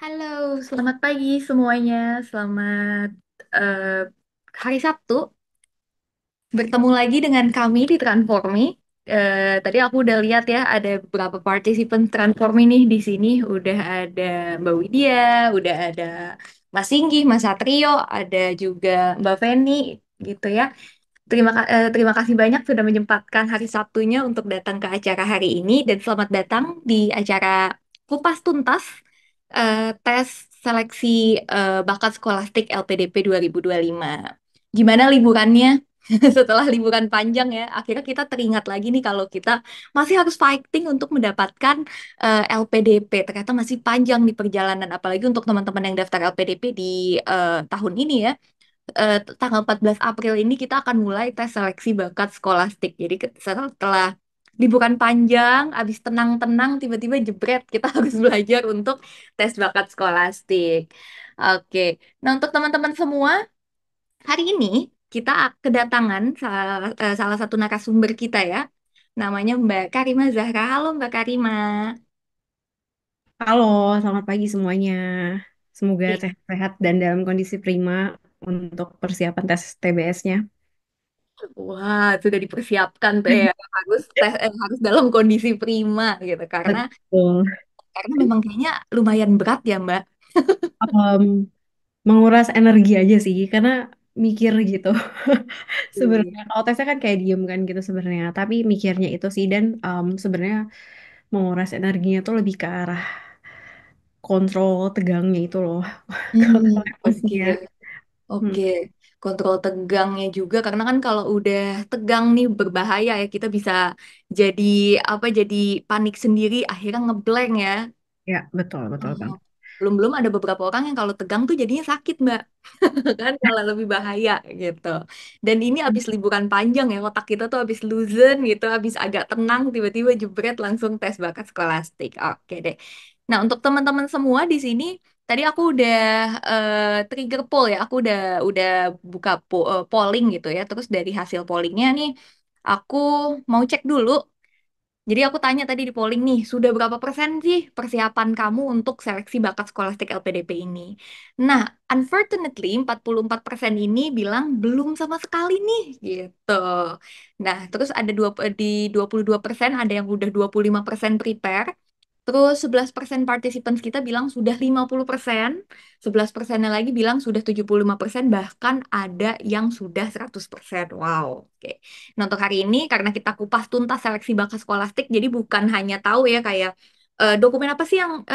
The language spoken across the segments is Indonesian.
Halo, selamat pagi semuanya. Selamat eh, hari Sabtu. Bertemu lagi dengan kami di Transformi. Tadi aku udah lihat ya, ada beberapa partisipan Transformi nih di sini. Udah ada Mbak Widya, udah ada Mas Singgi, Mas Satrio, ada juga Mbak Feni, gitu ya. Terima kasih banyak sudah menyempatkan hari Sabtunya untuk datang ke acara hari ini dan selamat datang di acara Kupas Tuntas tes seleksi bakat skolastik LPDP 2025. Gimana liburannya? Setelah liburan panjang ya, akhirnya kita teringat lagi nih kalau kita masih harus fighting untuk mendapatkan LPDP. Ternyata masih panjang di perjalanan, apalagi untuk teman-teman yang daftar LPDP di tahun ini ya, tanggal 14 April ini kita akan mulai tes seleksi bakat skolastik. Jadi setelah liburan panjang, abis tenang-tenang, tiba-tiba jebret, kita harus belajar untuk tes bakat skolastik. Oke, nah untuk teman-teman semua, hari ini kita kedatangan salah satu narasumber kita ya, namanya Mbak Karima Zahra. Halo Mbak Karima. Halo, selamat pagi semuanya. Semoga sehat-sehat dan dalam kondisi prima untuk persiapan tes TBS-nya. Wah, sudah dipersiapkan tuh ya. Harus dalam kondisi prima gitu Betul. karena memang kayaknya lumayan berat ya, Mbak. Em, Menguras energi aja sih, karena mikir gitu. Iya. Sebenarnya kalau tesnya kan kayak diem kan gitu sebenarnya, tapi mikirnya itu sih dan sebenarnya menguras energinya tuh lebih ke arah kontrol tegangnya itu loh, kontrol Oke, emosinya. Hmm, oke. Kontrol tegangnya juga karena kan kalau udah tegang nih berbahaya ya, kita bisa jadi jadi panik sendiri akhirnya ngeblank ya. ya betul betul Oh. banget. Belum-belum ada beberapa orang yang kalau tegang tuh jadinya sakit, Mbak. Kan malah lebih bahaya gitu. Dan ini habis liburan panjang ya, otak kita tuh habis loosen gitu, habis agak tenang, tiba-tiba jebret langsung tes bakat skolastik. Oke deh. Nah, untuk teman-teman semua di sini, tadi aku udah trigger poll ya, aku udah buka polling gitu ya. Terus dari hasil pollingnya nih, aku mau cek dulu. Jadi aku tanya tadi di polling nih, sudah berapa persen sih persiapan kamu untuk seleksi bakat skolastik LPDP ini? Nah, unfortunately 44% ini bilang belum sama sekali nih, gitu. Nah, terus ada di 22% ada yang udah 25% prepare. Terus 11% participants kita bilang sudah 50%, 11%-nya lagi bilang sudah 75%, bahkan ada yang sudah 100%. Wow, oke. Nah, untuk hari ini karena kita kupas tuntas seleksi bakat skolastik, jadi bukan hanya tahu ya kayak dokumen apa sih yang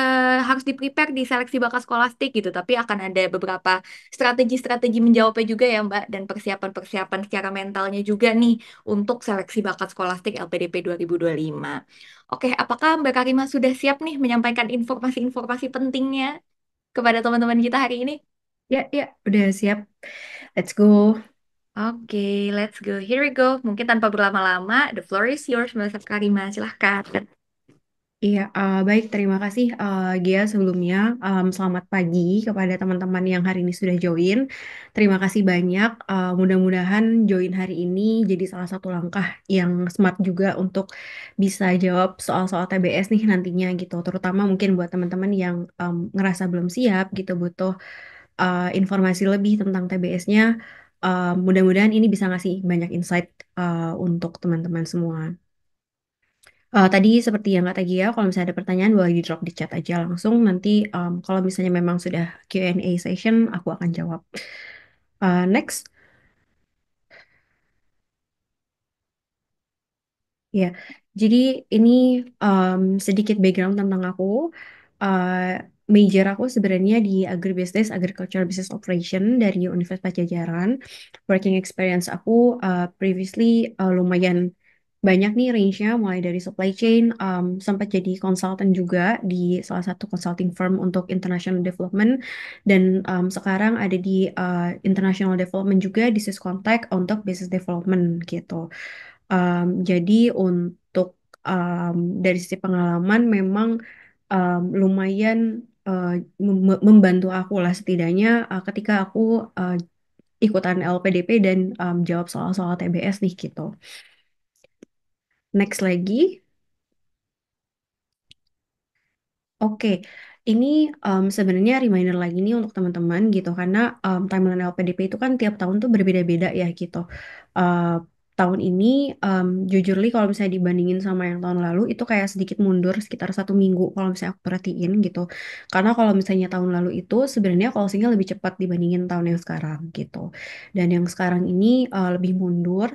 harus di-prepare di seleksi bakat skolastik gitu, tapi akan ada beberapa strategi-strategi menjawabnya juga ya, Mbak, dan persiapan-persiapan secara mentalnya juga nih untuk seleksi bakat skolastik LPDP 2025. Oke, apakah Mbak Karima sudah siap nih menyampaikan informasi-informasi pentingnya kepada teman-teman kita hari ini? Ya, ya, udah siap. Let's go. Oke, let's go. Here we go. Mungkin tanpa berlama-lama, the floor is yours, Mbak Karima. Silahkan. Iya, baik. Terima kasih, Gia. Sebelumnya, selamat pagi kepada teman-teman yang hari ini sudah join. Terima kasih banyak. Mudah-mudahan join hari ini jadi salah satu langkah yang smart juga untuk bisa jawab soal-soal TBS nih nantinya gitu. Terutama mungkin buat teman-teman yang ngerasa belum siap gitu, butuh informasi lebih tentang TBS-nya. Mudah-mudahan ini bisa ngasih banyak insight untuk teman-teman semua. Tadi seperti yang kata Gia, kalau misalnya ada pertanyaan boleh di drop di chat aja langsung. Nanti kalau misalnya memang sudah Q&A session, aku akan jawab. Next, ya. Jadi ini sedikit background tentang aku. Uh, Major aku sebenarnya di Agribusiness, Agricultural Business Operation dari Universitas Pajajaran. Working experience aku previously lumayan banyak nih range-nya, mulai dari supply chain, sempat jadi consultant juga di salah satu consulting firm untuk international development, dan sekarang ada di international development juga di Syscontact untuk business development gitu. Jadi untuk dari sisi pengalaman memang lumayan uh, membantu aku lah setidaknya ketika aku uh, ikutan LPDP dan jawab soal-soal TBS nih gitu. Next lagi. Oke, Ini sebenarnya reminder lagi nih untuk teman-teman gitu karena timeline LPDP itu kan tiap tahun tuh berbeda-beda ya gitu. Eh, tahun ini jujurly kalau misalnya dibandingin sama yang tahun lalu itu kayak sedikit mundur sekitar 1 minggu kalau misalnya aku perhatiin gitu. Karena kalau misalnya tahun lalu itu sebenarnya closingnya lebih cepat dibandingin tahun yang sekarang gitu. Dan yang sekarang ini lebih mundur.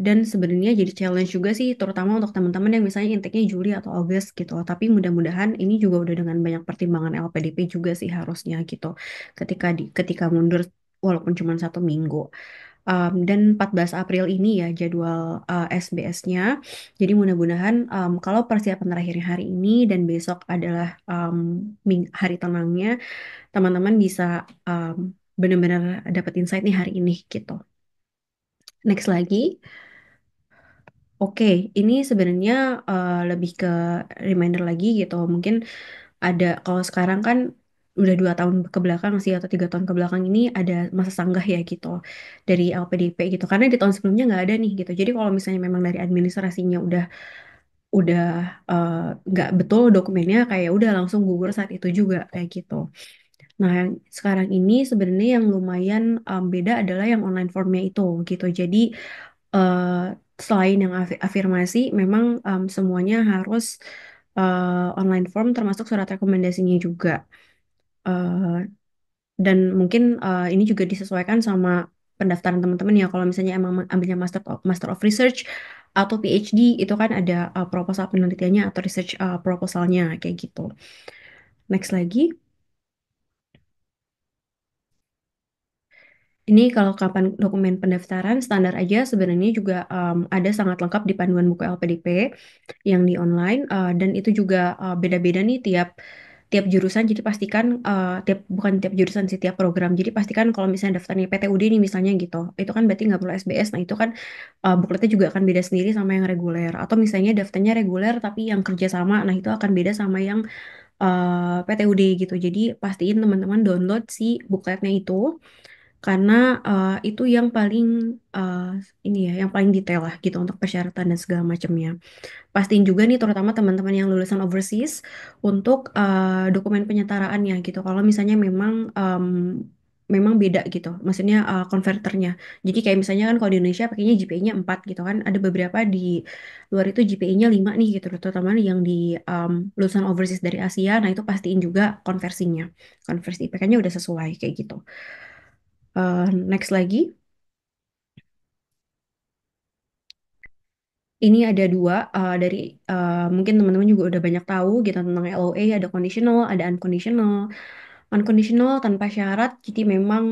Dan sebenarnya jadi challenge juga sih, terutama untuk teman-teman yang misalnya intake-nya Juli atau Agustus gitu. Tapi mudah-mudahan ini juga udah dengan banyak pertimbangan LPDP juga sih harusnya gitu. Ketika mundur walaupun cuma 1 minggu. Dan 14 April ini ya jadwal SBS-nya. Jadi mudah-mudahan kalau persiapan terakhirnya hari ini dan besok adalah hari tenangnya, teman-teman bisa benar-benar dapat insight nih hari ini gitu. Next lagi. Oke, ini sebenarnya lebih ke reminder lagi gitu. Mungkin ada kalau sekarang kan udah 2 tahun ke belakang sih atau 3 tahun ke belakang ini ada masa sanggah ya gitu dari LPDP gitu. Karena di tahun sebelumnya nggak ada nih gitu. Jadi kalau misalnya memang dari administrasinya udah eh, nggak betul dokumennya kayak udah langsung gugur saat itu juga kayak gitu. Nah, yang sekarang ini sebenarnya yang lumayan beda adalah yang online formnya itu gitu. Jadi eh, selain yang afirmasi, memang semuanya harus online form termasuk surat rekomendasinya juga. Eh, dan mungkin ini juga disesuaikan sama pendaftaran teman-teman ya. Kalau misalnya emang ambilnya Master of Research atau PhD itu kan ada proposal penelitiannya atau research proposalnya kayak gitu. Next lagi. Ini kalau kapan dokumen pendaftaran standar aja sebenarnya juga ada sangat lengkap di panduan buku LPDP yang di online dan itu juga beda-beda nih tiap tiap jurusan. Jadi pastikan bukan tiap jurusan sih tiap program. Jadi pastikan kalau misalnya daftarnya PTUD nih misalnya gitu, itu kan berarti nggak perlu SBS. Nah itu kan bukletnya juga akan beda sendiri sama yang reguler. Atau misalnya daftarnya reguler tapi yang kerjasama, nah itu akan beda sama yang PTUD gitu. Jadi pastiin teman-teman download si bukletnya itu karena itu yang paling eh, ini ya, yang paling detail lah gitu untuk persyaratan dan segala macamnya. Pastiin juga nih terutama teman-teman yang lulusan overseas untuk dokumen penyetaraannya gitu. Kalau misalnya memang beda gitu, maksudnya konverternya. Jadi kayak misalnya kan kalau di Indonesia pakainya GPA-nya 4 gitu kan, ada beberapa di luar itu GPA-nya 5 nih gitu, terutama yang di lulusan overseas dari Asia. Nah itu pastiin juga konversinya, konversi IPK-nya udah sesuai kayak gitu. Next lagi. Ini ada dua dari mungkin teman-teman juga udah banyak tahu gitu tentang LOA, ada conditional, ada unconditional. Unconditional tanpa syarat, jadi memang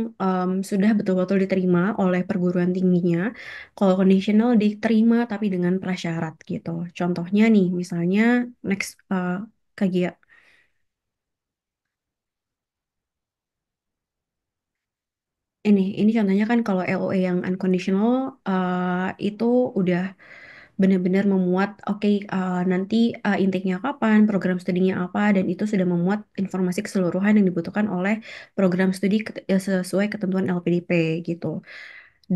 sudah betul-betul diterima oleh perguruan tingginya. Kalau conditional diterima tapi dengan prasyarat gitu. Contohnya nih, misalnya next Kak Gia. Ini contohnya kan kalau LOA yang unconditional itu udah benar-benar memuat, oke nanti intake-nya kapan, program studinya apa, dan itu sudah memuat informasi keseluruhan yang dibutuhkan oleh program studi sesuai ketentuan LPDP gitu.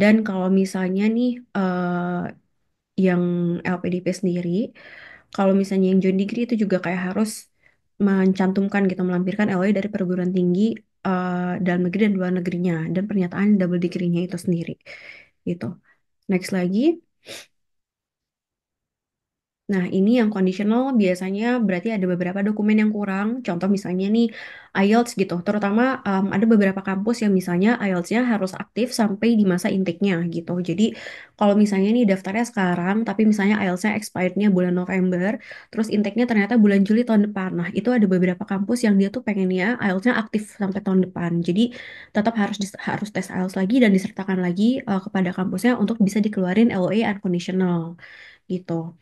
Dan kalau misalnya nih yang LPDP sendiri, kalau misalnya yang John Degree itu juga kayak harus mencantumkan gitu, melampirkan LOI dari perguruan tinggi dalam negeri dan luar negerinya, dan pernyataan double degree-nya itu sendiri gitu. Next lagi. Nah, ini yang conditional biasanya berarti ada beberapa dokumen yang kurang. Contoh misalnya nih IELTS gitu. Terutama ada beberapa kampus yang misalnya IELTS-nya harus aktif sampai di masa intake-nya gitu. Jadi kalau misalnya nih daftarnya sekarang, tapi misalnya IELTS-nya expired-nya bulan November, terus intake-nya ternyata bulan Juli tahun depan. Nah, itu ada beberapa kampus yang dia tuh pengennya IELTS-nya aktif sampai tahun depan. Jadi tetap harus tes IELTS lagi dan disertakan lagi kepada kampusnya untuk bisa dikeluarin LOA unconditional gitu.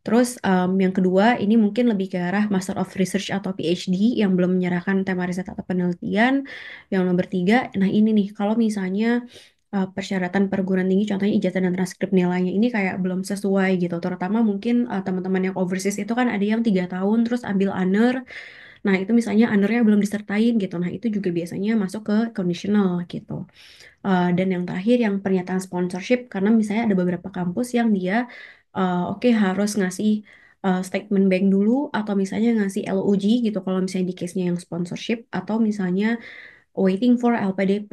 Terus yang kedua ini mungkin lebih ke arah Master of Research atau PhD yang belum menyerahkan tema riset atau penelitian. Yang nomor tiga, nah ini nih kalau misalnya persyaratan perguruan tinggi contohnya ijazah dan transkrip nilainya ini kayak belum sesuai gitu. Terutama mungkin teman-teman yang overseas itu kan ada yang 3 tahun terus ambil honor. Nah itu misalnya honornya belum disertain gitu. Nah itu juga biasanya masuk ke conditional gitu. Dan yang terakhir yang pernyataan sponsorship karena misalnya ada beberapa kampus yang dia oke harus ngasih statement bank dulu atau misalnya ngasih LOG gitu kalau misalnya di case-nya yang sponsorship atau misalnya waiting for LPDP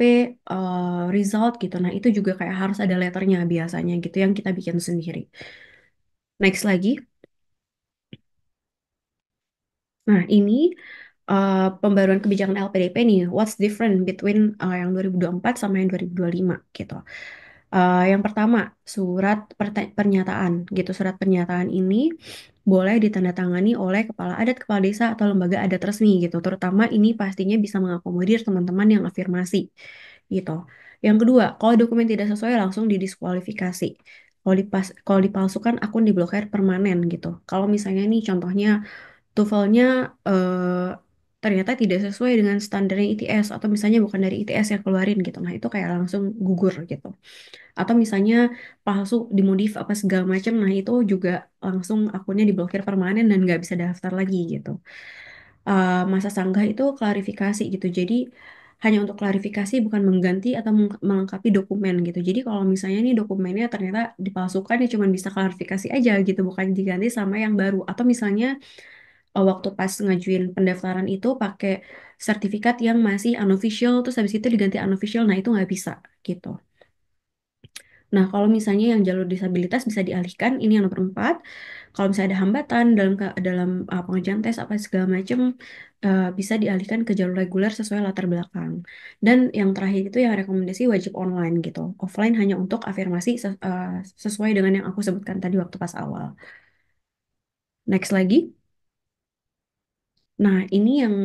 result gitu. Nah, itu juga kayak harus ada letternya biasanya gitu yang kita bikin sendiri. Next lagi. Nah, ini pembaruan kebijakan LPDP nih. What's different between yang 2024 sama yang 2025 gitu. Yang pertama, surat pernyataan gitu. Surat pernyataan ini boleh ditandatangani oleh kepala adat, kepala desa, atau lembaga adat resmi gitu. Terutama ini pastinya bisa mengakomodir teman-teman yang afirmasi gitu. Yang kedua, kalau dokumen tidak sesuai langsung didiskualifikasi. Kalau dipalsukan akun diblokir permanen gitu. Kalau misalnya nih contohnya TOEFL-nya ternyata tidak sesuai dengan standarnya ITS atau misalnya bukan dari ITS yang keluarin gitu. Nah, itu kayak langsung gugur gitu. Atau misalnya palsu, dimodif apa segala macam, nah itu juga langsung akunnya diblokir permanen dan nggak bisa daftar lagi gitu. Masa sanggah itu klarifikasi gitu. Jadi hanya untuk klarifikasi bukan mengganti atau melengkapi dokumen gitu. Jadi kalau misalnya nih dokumennya ternyata dipalsukan ya cuma bisa klarifikasi aja gitu, bukan diganti sama yang baru. Atau misalnya waktu pas ngajuin pendaftaran itu pakai sertifikat yang masih unofficial terus habis itu diganti unofficial, nah itu nggak bisa gitu. Nah, kalau misalnya yang jalur disabilitas bisa dialihkan, ini yang nomor 4. Kalau misalnya ada hambatan dalam pengajuan tes apa segala macam, bisa dialihkan ke jalur reguler sesuai latar belakang. Dan yang terakhir itu yang rekomendasi wajib online gitu. Offline hanya untuk afirmasi sesuai dengan yang aku sebutkan tadi waktu pas awal. Next lagi. Nah, ini yang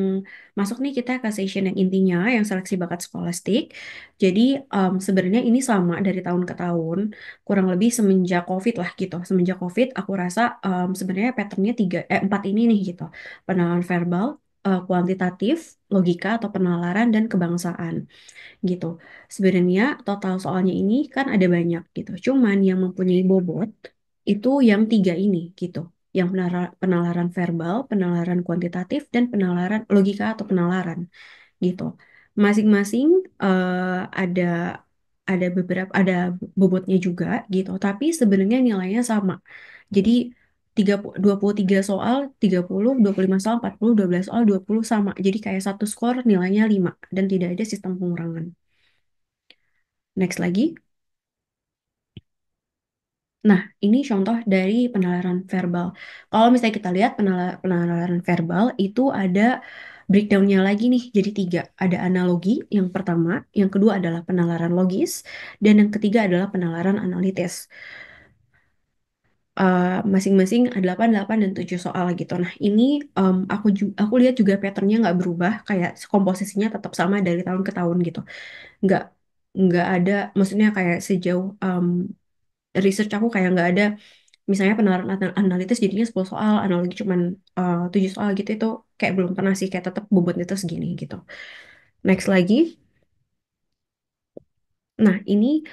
masuk nih kita ke session yang intinya, yang seleksi bakat skolastik. Jadi, sebenarnya ini sama dari tahun ke tahun, kurang lebih semenjak COVID lah gitu. Semenjak COVID, aku rasa sebenarnya patternnya empat ini nih gitu. Penalaran verbal, kuantitatif, logika atau penalaran, dan kebangsaan gitu. Sebenarnya total soalnya ini kan ada banyak gitu. Cuman yang mempunyai bobot itu yang tiga ini gitu. Yang penalaran verbal, penalaran kuantitatif, dan penalaran logika atau penalaran gitu. Masing-masing ada ada bobotnya juga gitu. Tapi sebenarnya nilainya sama. Jadi 23 soal, 25 soal, 40, 12 soal, 20 sama. Jadi kayak satu skor nilainya 5 dan tidak ada sistem pengurangan. Next lagi. Nah, ini contoh dari penalaran verbal. Kalau misalnya kita lihat penalaran verbal itu ada breakdown-nya lagi nih, jadi tiga. Ada analogi yang pertama, yang kedua adalah penalaran logis, dan yang ketiga adalah penalaran analitis. Masing-masing ada 8, 8, dan 7 soal gitu. Nah, ini aku lihat juga pattern-nya nggak berubah, kayak komposisinya tetap sama dari tahun ke tahun gitu. Nggak, nggak ada, maksudnya kayak sejauh research aku kayak nggak ada misalnya penalaran analitis jadinya 10 soal, analogi cuman 7 soal gitu itu kayak belum pernah sih kayak tetap bobotnya itu segini gitu. Next lagi. Nah, ini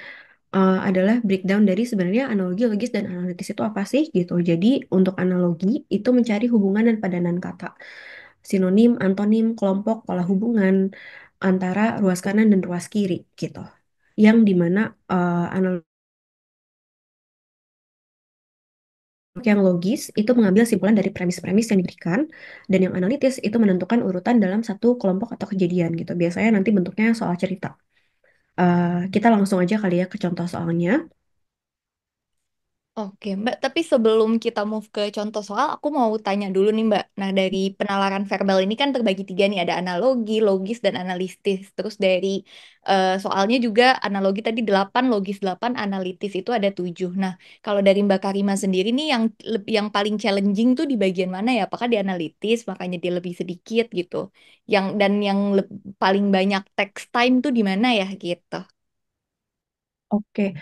adalah breakdown dari sebenarnya analogi, logis, dan analitis itu apa sih gitu. Jadi untuk analogi itu mencari hubungan dan padanan kata. Sinonim, antonim, kelompok, pola hubungan antara ruas kanan dan ruas kiri gitu. Yang dimana analogi yang logis itu mengambil simpulan dari premis-premis yang diberikan, dan yang analitis itu menentukan urutan dalam satu kelompok atau kejadian gitu. Biasanya nanti bentuknya soal cerita. Kita langsung aja kali ya ke contoh soalnya. Oke, Mbak. Tapi sebelum kita move ke contoh soal, aku mau tanya dulu nih, Mbak. Nah, dari penalaran verbal ini kan terbagi tiga nih, ada analogi, logis, dan analitis. Terus dari soalnya juga analogi tadi 8, logis 8, analitis itu ada 7. Nah, kalau dari Mbak Karima sendiri nih, yang paling challenging tuh di bagian mana ya? Apakah di analitis, makanya dia lebih sedikit gitu? Paling banyak text time tuh di mana ya gitu? Oke,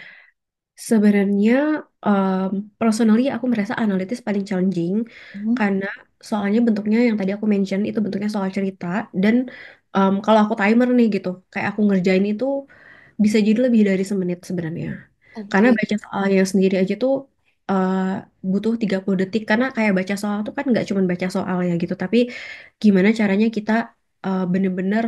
sebenarnya personally aku merasa analitis paling challenging Hmm. karena soalnya bentuknya yang tadi aku mention itu bentuknya soal cerita dan kalau aku timer nih gitu, kayak aku ngerjain itu bisa jadi lebih dari semenit sebenarnya. Karena Oke. baca soalnya sendiri aja tuh uh, butuh 30 detik karena kayak baca soal tuh kan nggak cuma baca soal ya gitu, tapi gimana caranya kita bener-bener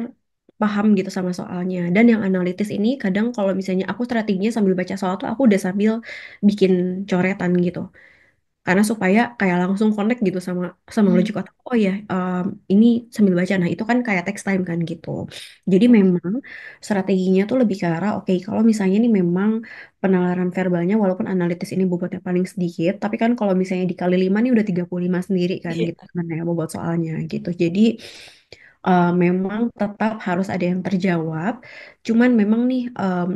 paham gitu sama soalnya. Dan yang analitis ini kadang kalau misalnya aku strateginya sambil baca soal tuh aku udah sambil bikin coretan gitu. karena supaya kayak langsung connect gitu sama sama Hmm. logic otak. Oh ya, ini sambil baca. Nah, itu kan kayak text time kan gitu. Jadi Oke. memang strateginya tuh lebih ke arah, oke, kalau misalnya ini memang penalaran verbalnya walaupun analitis ini bobotnya paling sedikit, tapi kan kalau misalnya dikali 5 nih udah 35 sendiri kan Iya. gitu kan ya bobot soalnya gitu. Jadi memang tetap harus ada yang terjawab. Cuman memang nih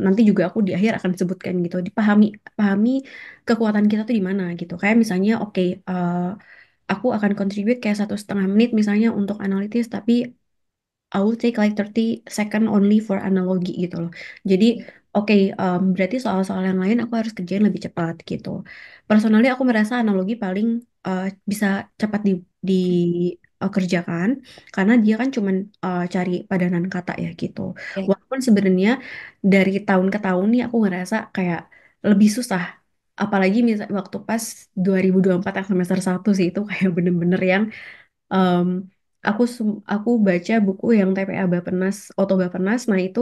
nanti juga aku di akhir akan sebutkan gitu, dipahami pahami kekuatan kita tuh di mana gitu. Kayak misalnya, oke, aku akan contribute kayak 1,5 menit misalnya untuk analitis, tapi I will take like 30 second only for analogi gitu loh. Jadi, oke, berarti soal-soal yang lain aku harus kerjain lebih cepat gitu. Personally aku merasa analogi paling bisa cepat kerjakan karena dia kan cuman cari padanan kata ya gitu. Iya. Walaupun sebenarnya dari tahun ke tahun nih aku ngerasa kayak lebih susah. Apalagi misal waktu pas 2024 yang semester 1 sih itu kayak bener-bener yang Em, aku baca buku yang TPA Bappenas, Oto Bappenas, nah itu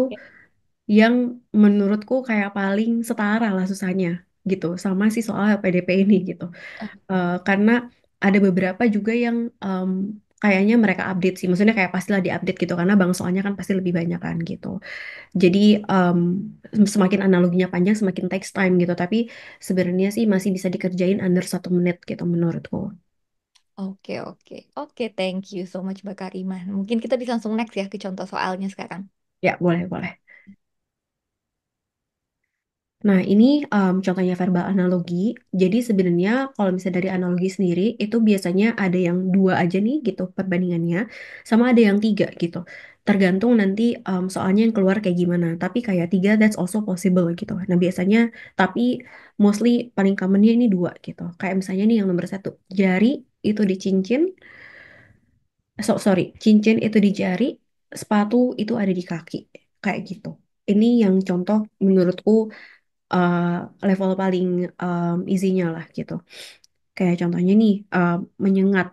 yang menurutku kayak paling setara lah susahnya gitu sama si soal PDP ini gitu. Karena ada beberapa juga yang kayaknya mereka update sih, maksudnya kayak pastilah diupdate gitu karena bang soalnya kan pasti lebih banyak kan gitu. Jadi semakin analoginya panjang semakin takes time gitu, tapi sebenarnya sih masih bisa dikerjain under 1 menit gitu menurutku. Oke, oke. Oke, thank you so much Mbak Karimah. Mungkin kita bisa langsung next ya ke contoh soalnya sekarang. Ya, boleh, boleh. Nah, ini contohnya verbal analogi. Jadi sebenarnya kalau misalnya dari analogi sendiri, itu biasanya ada yang dua aja nih gitu perbandingannya, sama ada yang tiga gitu. Tergantung nanti soalnya yang keluar kayak gimana. Tapi kayak tiga, that's also possible gitu. Nah, biasanya, tapi mostly paling commonnya ini dua gitu. Kayak misalnya nih yang nomor satu, jari itu di cincin, sorry, cincin itu di jari, sepatu itu ada di kaki. Kayak gitu. Ini yang contoh menurutku uh, level paling easy-nya lah gitu. Kayak contohnya nih, menyengat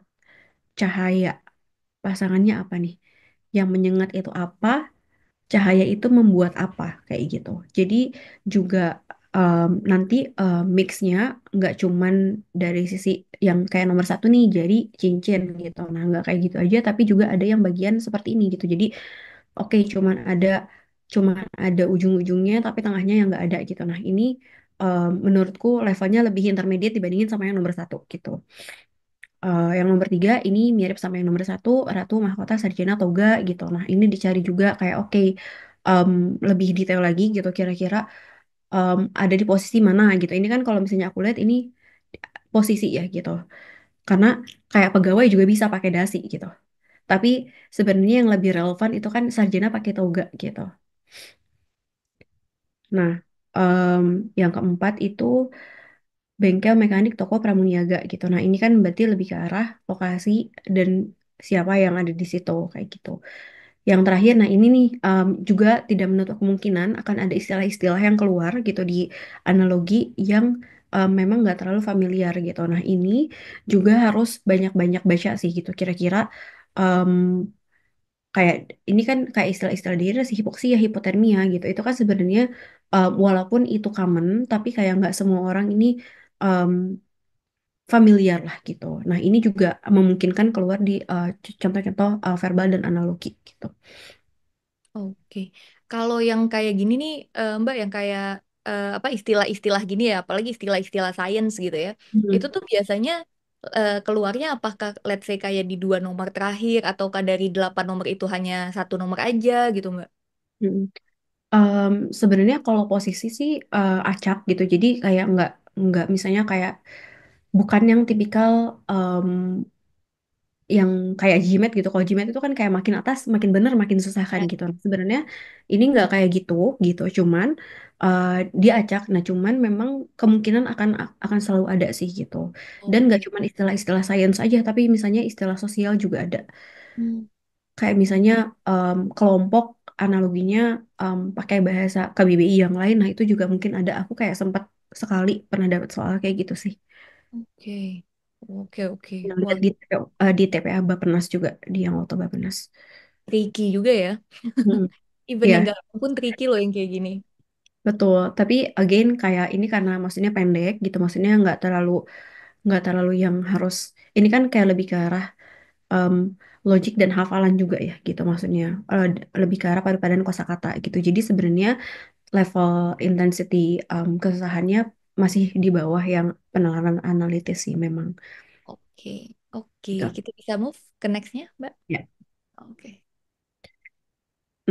cahaya. Pasangannya apa nih? Yang menyengat itu apa? Cahaya itu membuat apa? Kayak gitu. Jadi juga nanti mix-nya nggak cuman dari sisi yang kayak nomor satu nih, jadi cincin gitu. Nah, nggak kayak gitu aja, tapi juga ada yang bagian seperti ini gitu. Jadi oke, cuman ada ujung-ujungnya tapi tengahnya yang nggak ada gitu. Nah, ini menurutku levelnya lebih intermediate dibandingin sama yang nomor satu gitu. Yang nomor tiga ini mirip sama yang nomor satu, Ratu, Mahkota, Sarjana, Toga gitu. Nah, ini dicari juga kayak oke, em, lebih detail lagi gitu kira-kira ada di posisi mana gitu. Ini kan kalau misalnya aku lihat ini posisi ya gitu. Karena kayak pegawai juga bisa pakai dasi gitu. Tapi sebenarnya yang lebih relevan itu kan sarjana pakai toga gitu. Nah, yang keempat itu bengkel mekanik toko pramuniaga gitu. Nah, ini kan berarti lebih ke arah lokasi dan siapa yang ada di situ kayak gitu. Yang terakhir, nah ini nih juga tidak menutup kemungkinan akan ada istilah-istilah yang keluar gitu di analogi yang memang nggak terlalu familiar gitu. Nah, ini juga harus banyak-banyak baca sih gitu. Kira-kira em, kayak ini kan kayak istilah-istilah dehidrasi, hipoksia, hipotermia gitu. Itu kan sebenarnya walaupun itu common, tapi kayak nggak semua orang ini um, familiar lah gitu. Nah, ini juga memungkinkan keluar di contoh-contoh verbal dan analogi gitu. Oke. Kalau yang kayak gini nih, Mbak, yang kayak apa istilah-istilah gini ya, apalagi istilah-istilah sains gitu ya. Itu Hmm. tuh biasanya keluarnya apakah let's say kayak di dua nomor terakhir ataukah dari 8 nomor itu hanya satu nomor aja gitu, Mbak? Hmm. Sebenarnya kalau posisi sih acak gitu. Jadi kayak nggak misalnya kayak bukan yang tipikal yang kayak Gmat gitu. Kalau Gmat itu kan kayak makin atas makin bener makin susah kan Ya. gitu. Nah, sebenarnya ini nggak kayak gitu gitu. Cuman eh, dia acak. Nah, cuman memang kemungkinan akan selalu ada sih gitu. Dan nggak Oke. cuman istilah-istilah sains aja, tapi misalnya istilah sosial juga ada. Hmm. Kayak misalnya kelompok analoginya pakai bahasa KBBI yang lain. Nah, itu juga mungkin ada. Aku kayak sempat sekali pernah dapat soal kayak gitu sih. Oke. Oke, oke. Yang lihat Wah, di TPA Bappenas juga, di yang Auto Bappenas. tricky juga ya. Hmm. Even yang Ya, gak pun tricky loh yang kayak gini. betul. Tapi again kayak ini karena maksudnya pendek gitu, maksudnya nggak terlalu nggak terlalu yang harus, ini kan kayak lebih ke arah em, logik dan hafalan juga ya gitu maksudnya. Lebih ke arah padupadan kosakata gitu. Jadi sebenarnya level intensity kesusahannya masih di bawah yang penalaran analitis sih memang Oke, oke. gitu. Kita bisa move ke nextnya, Mbak. Ya. Oke,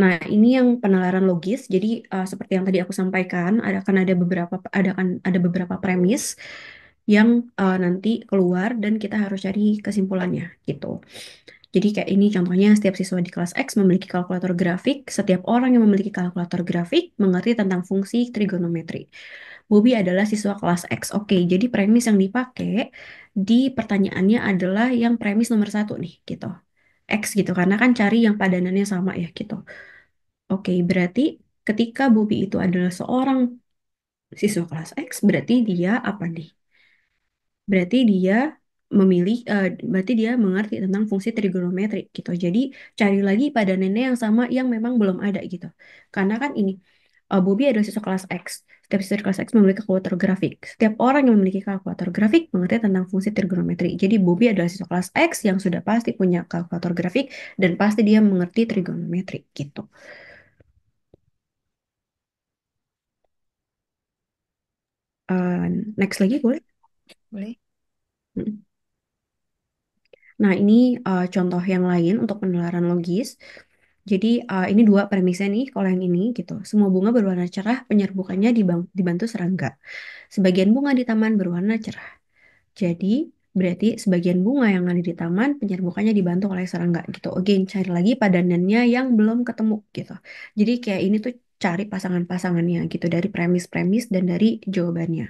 Nah, ini yang penalaran logis. Jadi seperti yang tadi aku sampaikan, ada beberapa premis yang nanti keluar dan kita harus cari kesimpulannya gitu. Jadi kayak ini contohnya setiap siswa di kelas X memiliki kalkulator grafik. Setiap orang yang memiliki kalkulator grafik mengerti tentang fungsi trigonometri. Bobby adalah siswa kelas X. Oke, jadi premis yang dipakai di pertanyaannya adalah yang premis nomor satu nih gitu. X gitu karena kan cari yang padanannya sama ya gitu. Oke, berarti ketika Bobby itu adalah seorang siswa kelas X, berarti dia apa nih? Berarti dia berarti dia mengerti tentang fungsi trigonometri gitu. Jadi cari lagi padanannya yang sama yang memang belum ada gitu. Karena kan ini Bobby adalah siswa kelas X. Setiap siswa di kelas X memiliki kalkulator grafik. Setiap orang yang memiliki kalkulator grafik mengerti tentang fungsi trigonometri. Jadi Bobby adalah siswa kelas X yang sudah pasti punya kalkulator grafik dan pasti dia mengerti trigonometri gitu. Eh, Next lagi boleh? boleh. Mm. Nah, ini contoh yang lain untuk penularan logis. Jadi ini dua premisnya nih, kalau yang ini gitu. Semua bunga berwarna cerah, penyerbukannya dibantu serangga. Sebagian bunga di taman berwarna cerah. Jadi berarti sebagian bunga yang ada di taman, penyerbukannya dibantu oleh serangga gitu. Again, cari lagi padanannya yang belum ketemu gitu. Jadi kayak ini tuh cari pasangan-pasangannya gitu dari premis-premis dan dari jawabannya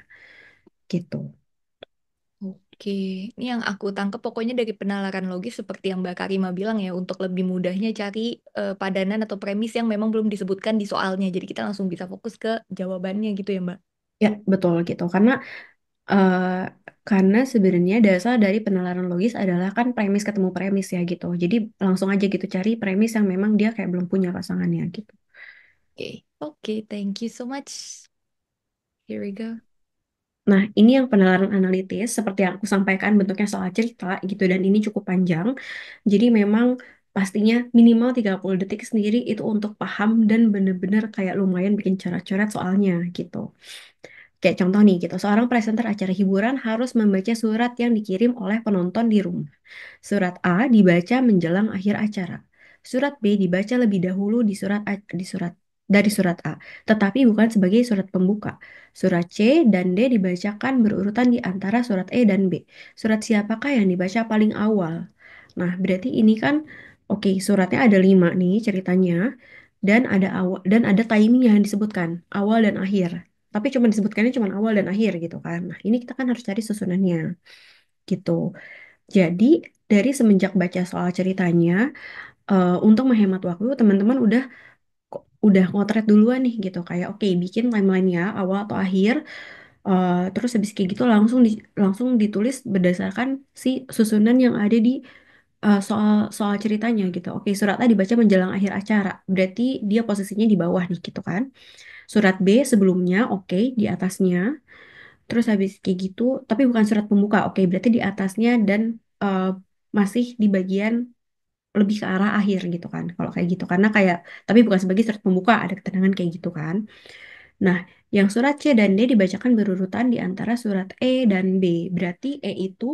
gitu. Oke, ini yang aku tangkap pokoknya dari penalaran logis seperti yang Mbak Karima bilang ya, untuk lebih mudahnya cari padanan atau premis yang memang belum disebutkan di soalnya. Jadi kita langsung bisa fokus ke jawabannya gitu ya, Mbak. Ya, betul gitu. Eh, karena sebenarnya dasar dari penalaran logis adalah kan premis ketemu premis ya gitu. Jadi langsung aja gitu cari premis yang memang dia kayak belum punya pasangannya gitu. Oke, oke, thank you so much. Here we go. Nah, ini yang penalaran analitis seperti yang aku sampaikan bentuknya soal cerita gitu dan ini cukup panjang. Jadi memang pastinya minimal 30 detik sendiri itu untuk paham dan bener-bener kayak lumayan bikin coret-coret soalnya gitu. Kayak contoh nih gitu, seorang presenter acara hiburan harus membaca surat yang dikirim oleh penonton di rumah. Surat A dibaca menjelang akhir acara. Surat B dibaca lebih dahulu dari surat A, tetapi bukan sebagai surat pembuka. Surat C dan D dibacakan berurutan di antara surat E dan B. Surat siapakah yang dibaca paling awal? Nah, berarti ini kan oke, suratnya ada 5 nih ceritanya dan ada awal dan ada timingnya yang disebutkan, awal dan akhir. Tapi cuma disebutkannya cuma awal dan akhir gitu kan. Nah, ini kita kan harus cari susunannya gitu. Jadi dari semenjak baca soal ceritanya, untuk menghemat waktu, teman-teman udah ngotret duluan nih gitu. Kayak oke, bikin timelinenya awal atau akhir, terus habis kayak gitu langsung ditulis berdasarkan si susunan yang ada di soal soal ceritanya gitu. Oke, surat A dibaca menjelang akhir acara, berarti dia posisinya di bawah nih gitu kan. Surat B sebelumnya, oke, di atasnya. Terus habis kayak gitu, tapi bukan surat pembuka. Oke, berarti di atasnya dan eh, masih di bagian lebih ke arah akhir gitu kan. Kalau kayak gitu karena kayak tapi bukan sebagai surat pembuka, ada keterangan kayak gitu kan. Nah, yang surat C dan D dibacakan berurutan di antara surat E dan B. Berarti E itu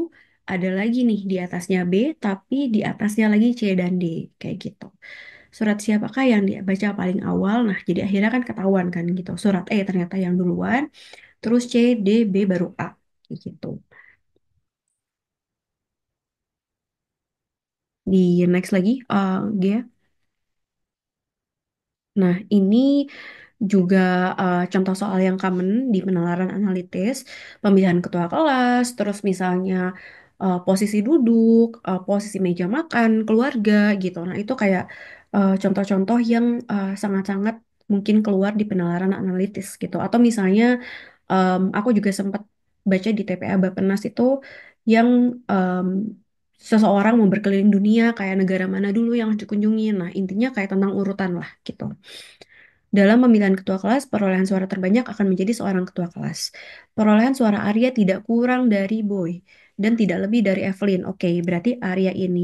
ada lagi nih di atasnya B, tapi di atasnya lagi C dan D kayak gitu. Surat siapakah yang dibaca paling awal? Nah, jadi akhirnya kan ketahuan kan gitu. Surat E ternyata yang duluan, terus C, D, B baru A kayak gitu. Di next lagi, Gia. Nah, ini juga contoh soal yang common di penalaran analitis, pemilihan ketua kelas, terus misalnya posisi duduk, posisi meja makan, keluarga gitu. Nah, itu kayak contoh-contoh yang sangat-sangat mungkin keluar di penalaran analitis gitu. Atau misalnya aku juga sempat baca di TPA Bappenas itu yang em, seseorang mau berkeliling dunia kayak negara mana dulu yang harus dikunjungi. Nah, intinya kayak tentang urutan lah gitu. Dalam pemilihan ketua kelas, perolehan suara terbanyak akan menjadi seorang ketua kelas. Perolehan suara Arya tidak kurang dari Boy dan tidak lebih dari Evelyn. Oke, berarti Arya ini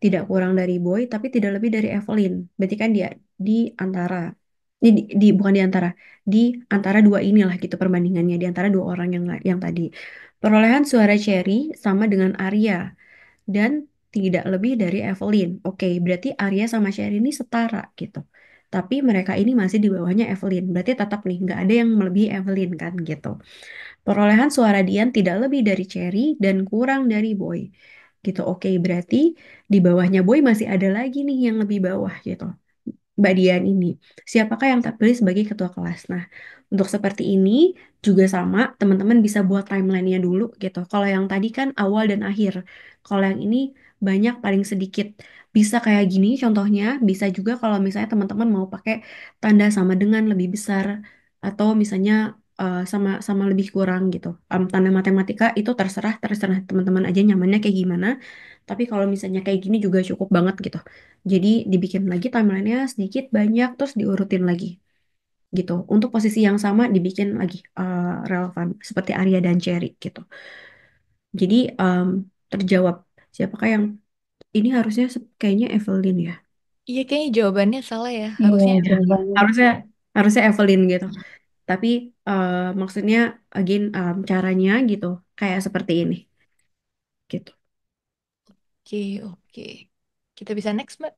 tidak kurang dari Boy tapi tidak lebih dari Evelyn. Berarti kan dia di antara bukan di antara dua inilah gitu perbandingannya di antara dua orang yang tadi. Perolehan suara Cherry sama dengan Arya dan tidak lebih dari Evelyn. Oke, berarti Arya sama Cherry ini setara gitu. Tapi mereka ini masih di bawahnya Evelyn. Berarti tetap nih nggak ada yang melebihi Evelyn kan gitu. Perolehan suara Dian tidak lebih dari Cherry dan kurang dari Boy. Gitu. Oke, berarti di bawahnya Boy masih ada lagi nih yang lebih bawah gitu. Mbak Dian ini. Siapakah yang terpilih sebagai ketua kelas? Nah, untuk seperti ini juga sama, teman-teman bisa buat timelinenya dulu gitu. Kalau yang tadi kan awal dan akhir. Kalau yang ini banyak paling sedikit. Bisa kayak gini contohnya, bisa juga kalau misalnya teman-teman mau pakai tanda sama dengan lebih besar atau misalnya sama sama lebih kurang gitu. Tanda matematika itu terserah terserah teman-teman aja nyamannya kayak gimana. Tapi kalau misalnya kayak gini juga cukup banget gitu. Jadi dibikin lagi timelinenya sedikit banyak terus diurutin lagi gitu. Untuk posisi yang sama dibikin lagi relevan seperti Arya dan Cherry gitu. Jadi terjawab siapakah yang ini harusnya kayaknya Evelyn ya. Iya, kayaknya jawabannya salah ya. Iya, Harusnya. jawabannya. Harusnya Evelyn gitu. Tapi maksudnya again caranya gitu kayak seperti ini gitu. Oke, oke. Kita bisa next, Mbak.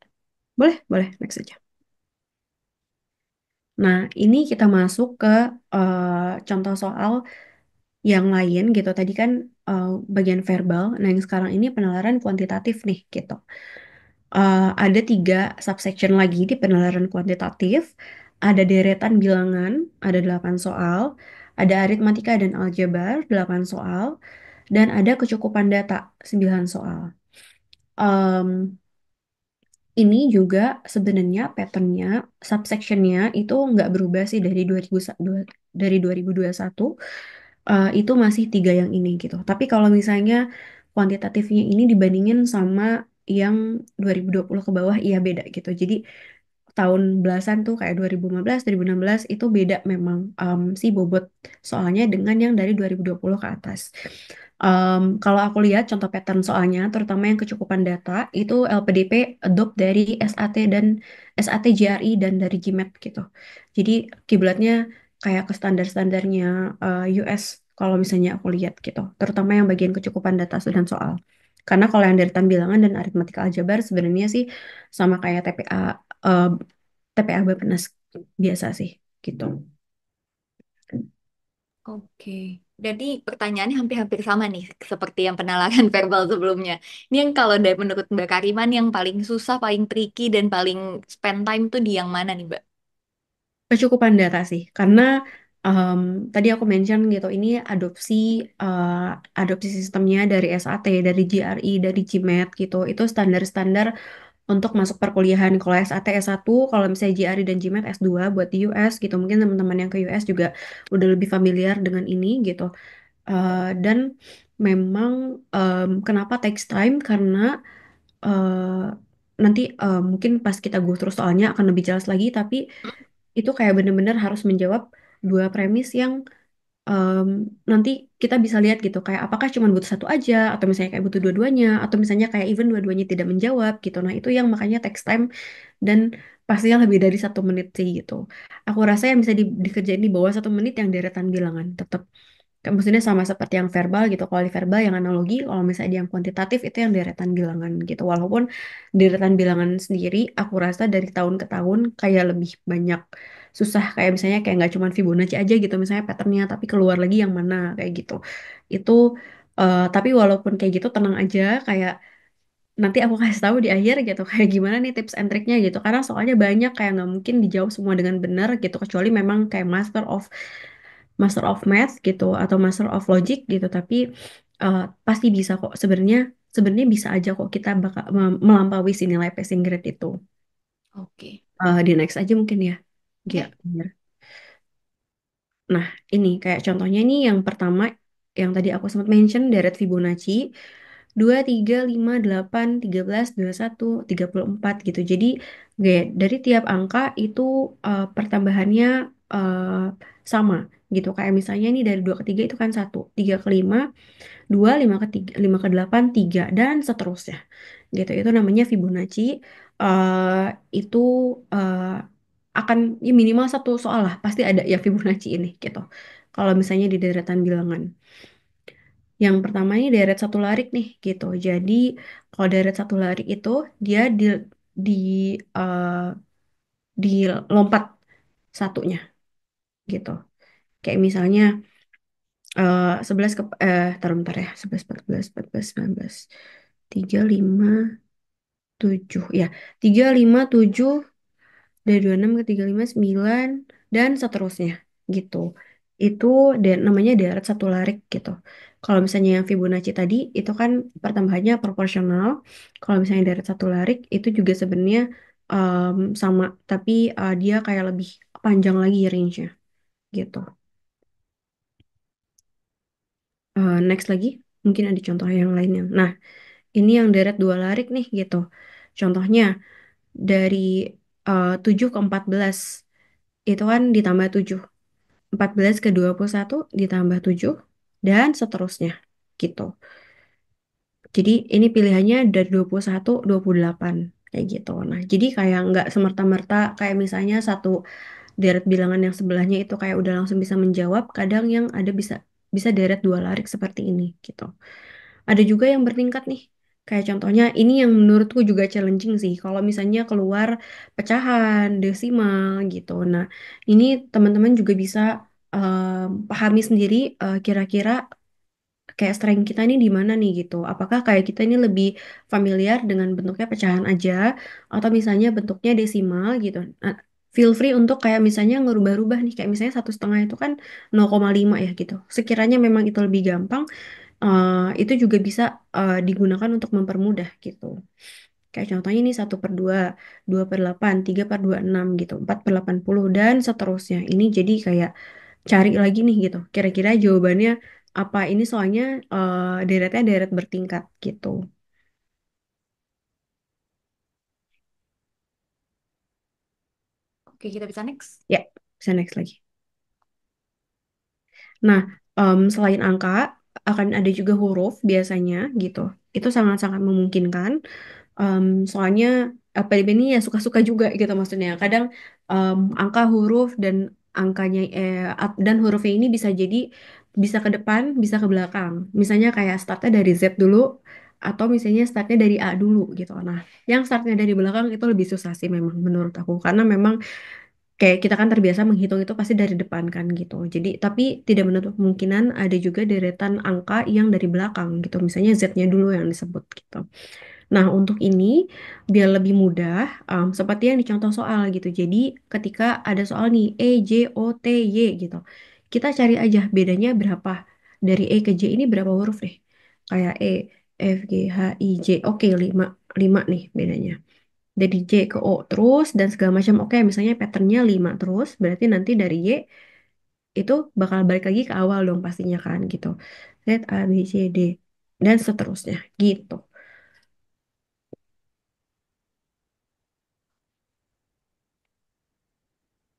Boleh, boleh next aja. Nah, ini kita masuk ke contoh soal yang lain gitu. Tadi kan uh, bagian verbal. Nah, yang sekarang ini penalaran kuantitatif nih gitu. Ada 3 subsection lagi di penalaran kuantitatif. Ada deretan bilangan, ada 8 soal. Ada aritmatika dan aljabar, 8 soal. Dan ada kecukupan data, 9 soal. Em, ini juga sebenarnya patternnya, subsectionnya itu nggak berubah sih dari 2021 itu masih 3 yang ini gitu. Tapi kalau misalnya kuantitatifnya ini dibandingin sama yang 2020 ke bawah, iya beda gitu. Jadi tahun belasan tuh kayak 2015, 2016 itu beda memang si bobot soalnya dengan yang dari 2020 ke atas. Kalau aku lihat contoh pattern soalnya, terutama yang kecukupan data, itu LPDP adopt dari SAT dan SAT GRI dan dari GMAT gitu. Jadi kiblatnya kayak ke standar-standarnya US kalau misalnya aku lihat gitu, terutama yang bagian kecukupan data dan soal. Karena kalau yang dari bilangan dan aritmatika aljabar sebenarnya sih sama kayak eh, TPA Bappenas biasa sih gitu. Oke. Jadi pertanyaannya hampir-hampir sama nih, seperti yang penalaran verbal sebelumnya. Ini yang kalau dari menurut Mbak Kariman yang paling susah, paling tricky, dan paling spend time tuh di yang mana nih, Mbak? Kecukupan data sih, karena em, tadi aku mention gitu, ini eh, adopsi sistemnya dari SAT, dari GRI, dari GMAT gitu, itu standar-standar untuk masuk perkuliahan. Kalau SAT S1, kalau misalnya GRI dan GMAT S2 buat di US gitu, mungkin teman-teman yang ke US juga udah lebih familiar dengan ini gitu. Dan memang kenapa takes time, karena eh, nanti mungkin pas kita go terus soalnya akan lebih jelas lagi, tapi itu kayak bener-bener harus menjawab 2 premis yang em, nanti kita bisa lihat gitu kayak apakah cuma butuh satu aja atau misalnya kayak butuh dua-duanya atau misalnya kayak even dua-duanya tidak menjawab gitu. Nah itu yang makanya text time dan pastinya lebih dari 1 menit sih gitu. Aku rasa yang bisa dikerjain di bawah 1 menit yang deretan bilangan tetap. Maksudnya sama seperti yang verbal gitu. Kalau di verbal yang analogi, kalau misalnya yang kuantitatif itu yang deretan bilangan gitu. Walaupun deretan bilangan sendiri, aku rasa dari tahun ke tahun kayak lebih banyak susah. Kayak misalnya kayak nggak cuma Fibonacci aja gitu, misalnya patternnya, tapi keluar lagi yang mana kayak gitu. Itu, tapi walaupun kayak gitu tenang aja, kayak nanti aku kasih tahu di akhir gitu kayak gimana nih tips and triknya gitu karena soalnya banyak kayak nggak mungkin dijawab semua dengan benar gitu kecuali memang kayak Master of Math gitu atau Master of Logic gitu tapi pasti bisa kok sebenarnya sebenarnya bisa aja kok kita bakal melampaui si nilai passing grade itu. Oke. Di next aja mungkin ya. Ya, Ya. bener. Nah, ini kayak contohnya ini yang pertama yang tadi aku sempat mention deret Fibonacci. dua, tiga, lima, delapan, 13, 21, 34 gitu. Jadi dari tiap angka itu pertambahannya eh, sama gitu. Kayak misalnya ini dari 2 ke 3 itu kan satu, 3 ke 5, 2, 5 ke 3, 5 ke 8, 3, dan seterusnya. Gitu. Itu namanya Fibonacci. Eh itu eh, akan ya minimal satu soal lah. Pasti ada ya Fibonacci ini gitu. Kalau misalnya di deretan bilangan. Yang pertama ini deret satu larik nih gitu. Jadi kalau deret satu larik itu dia di eh, di lompat satunya gitu. Kayak misalnya 11 ke taruh bentar ya, 11, 14, 15, 19, 3, 5, 7 ya. 3, 5, 7 dari 26 ke 35, 9 dan seterusnya gitu. Itu namanya deret satu larik gitu. Kalau misalnya yang Fibonacci tadi itu kan pertambahannya proporsional. Kalau misalnya deret satu larik itu juga sebenarnya sama, tapi dia kayak lebih panjang lagi range-nya gitu. Next lagi, mungkin ada contoh yang lainnya. Nah, ini yang deret dua larik nih gitu. Contohnya dari 7 ke 14 itu kan ditambah 7. 14 ke 21 ditambah 7 dan seterusnya gitu. Jadi ini pilihannya dari 21, 28 kayak gitu. Nah, jadi kayak nggak semerta-merta kayak misalnya satu deret bilangan yang sebelahnya itu kayak udah langsung bisa menjawab. Kadang yang ada bisa bisa deret dua larik seperti ini gitu. Ada juga yang bertingkat nih. Kayak contohnya ini yang menurutku juga challenging sih. Kalau misalnya keluar pecahan, desimal gitu. Nah, ini teman-teman juga bisa pahami sendiri kira-kira kayak strength kita ini di mana nih gitu. Apakah kayak kita ini lebih familiar dengan bentuknya pecahan aja atau misalnya bentuknya desimal gitu. Nah, feel free untuk kayak misalnya ngerubah-rubah nih. Kayak misalnya 1,5 itu kan 0,5 ya gitu. Sekiranya memang itu lebih gampang, itu juga bisa digunakan untuk mempermudah gitu. Kayak contohnya ini 1/2, 2/8, 3/26 gitu, 4/80 dan seterusnya. Ini jadi kayak cari lagi nih gitu. Kira-kira jawabannya apa? Ini soalnya deretnya deret bertingkat gitu. Oke, kita bisa next. Ya, bisa next lagi. Nah, selain angka, akan ada juga huruf biasanya gitu. Itu sangat-sangat memungkinkan. Soalnya PDB ini ya suka-suka juga gitu maksudnya. Kadang angka huruf dan angkanya dan hurufnya ini bisa jadi bisa ke depan, bisa ke belakang. Misalnya kayak startnya dari Z dulu atau misalnya startnya dari A dulu gitu. Nah, yang startnya dari belakang itu lebih susah sih memang menurut aku karena memang kayak kita kan terbiasa menghitung itu pasti dari depan kan gitu. Jadi tapi tidak menutup kemungkinan ada juga deretan angka yang dari belakang gitu. Misalnya Z-nya dulu yang disebut gitu. Nah, untuk ini biar lebih mudah, seperti yang dicontoh soal gitu. Jadi, ketika ada soal nih E, J, O, T, Y gitu, kita cari aja bedanya berapa. Dari E ke J ini berapa huruf deh. Kayak E, F, G, H, I, J. Oke, 5, 5 nih bedanya. Dari J ke O terus dan segala macam. Oke, misalnya patternnya 5 terus, berarti nanti dari Y itu bakal balik lagi ke awal dong pastinya kan gitu. Z, A, B, C, D, dan seterusnya gitu.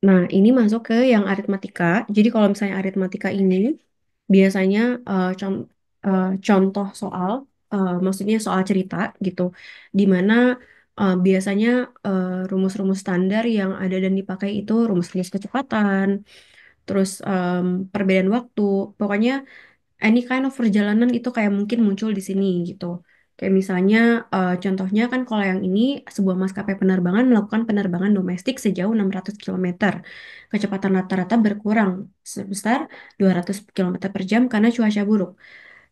Nah, ini masuk ke yang aritmatika. Jadi kalau misalnya aritmatika ini biasanya contoh soal, maksudnya soal cerita gitu, di mana biasanya rumus-rumus standar yang ada dan dipakai itu rumus-rumus kecepatan, terus perbedaan waktu, pokoknya any kind of perjalanan itu kayak mungkin muncul di sini gitu. Kayak misalnya contohnya kan kalau yang ini sebuah maskapai penerbangan melakukan penerbangan domestik sejauh 600 kilometer. Kecepatan rata-rata berkurang sebesar 200 kilometer per jam karena cuaca buruk.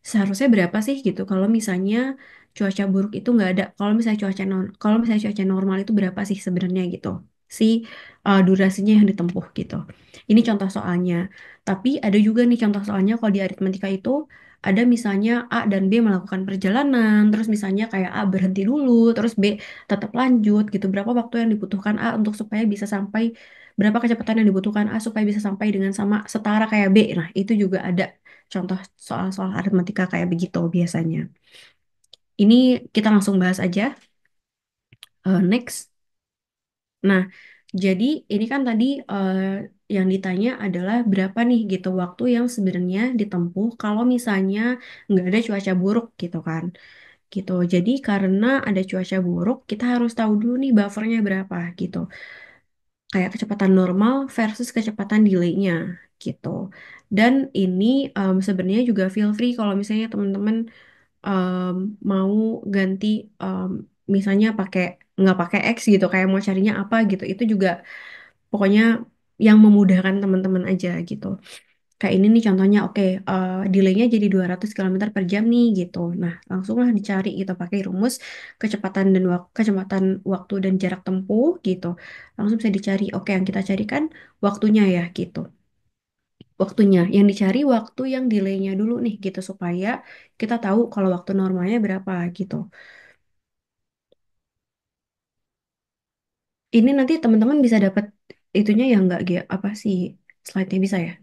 Seharusnya berapa sih gitu kalau misalnya cuaca buruk itu nggak ada. Kalau misalnya cuaca normal itu berapa sih sebenarnya gitu. Si durasinya yang ditempuh gitu. Ini contoh soalnya. Tapi ada juga nih contoh soalnya kalau di aritmatika itu ada misalnya A dan B melakukan perjalanan, terus misalnya kayak A berhenti dulu, terus B tetap lanjut gitu. Berapa waktu yang dibutuhkan A untuk supaya bisa sampai, berapa kecepatan yang dibutuhkan A supaya bisa sampai dengan sama setara kayak B. Nah, itu juga ada contoh soal-soal aritmatika kayak begitu biasanya. Ini kita langsung bahas aja. Next. Nah, jadi ini kan tadi yang ditanya adalah berapa nih gitu waktu yang sebenarnya ditempuh kalau misalnya nggak ada cuaca buruk gitu kan. Gitu. Jadi karena ada cuaca buruk, kita harus tahu dulu nih buffernya berapa gitu. Kayak kecepatan normal versus kecepatan delay-nya gitu. Dan ini sebenarnya juga feel free kalau misalnya teman-teman em, mau ganti em, misalnya nggak pakai X gitu kayak mau carinya apa gitu itu juga pokoknya yang memudahkan teman-teman aja gitu kayak ini nih contohnya oke delaynya jadi 200 kilometer per jam nih gitu nah langsunglah dicari gitu pakai rumus kecepatan waktu dan jarak tempuh gitu langsung bisa dicari oke yang kita carikan waktunya ya gitu waktunya yang dicari waktu yang delaynya dulu nih gitu supaya kita tahu kalau waktu normalnya berapa gitu. Ini nanti teman-teman bisa dapat itunya ya nggak Gia? Apa sih slide-nya bisa ya?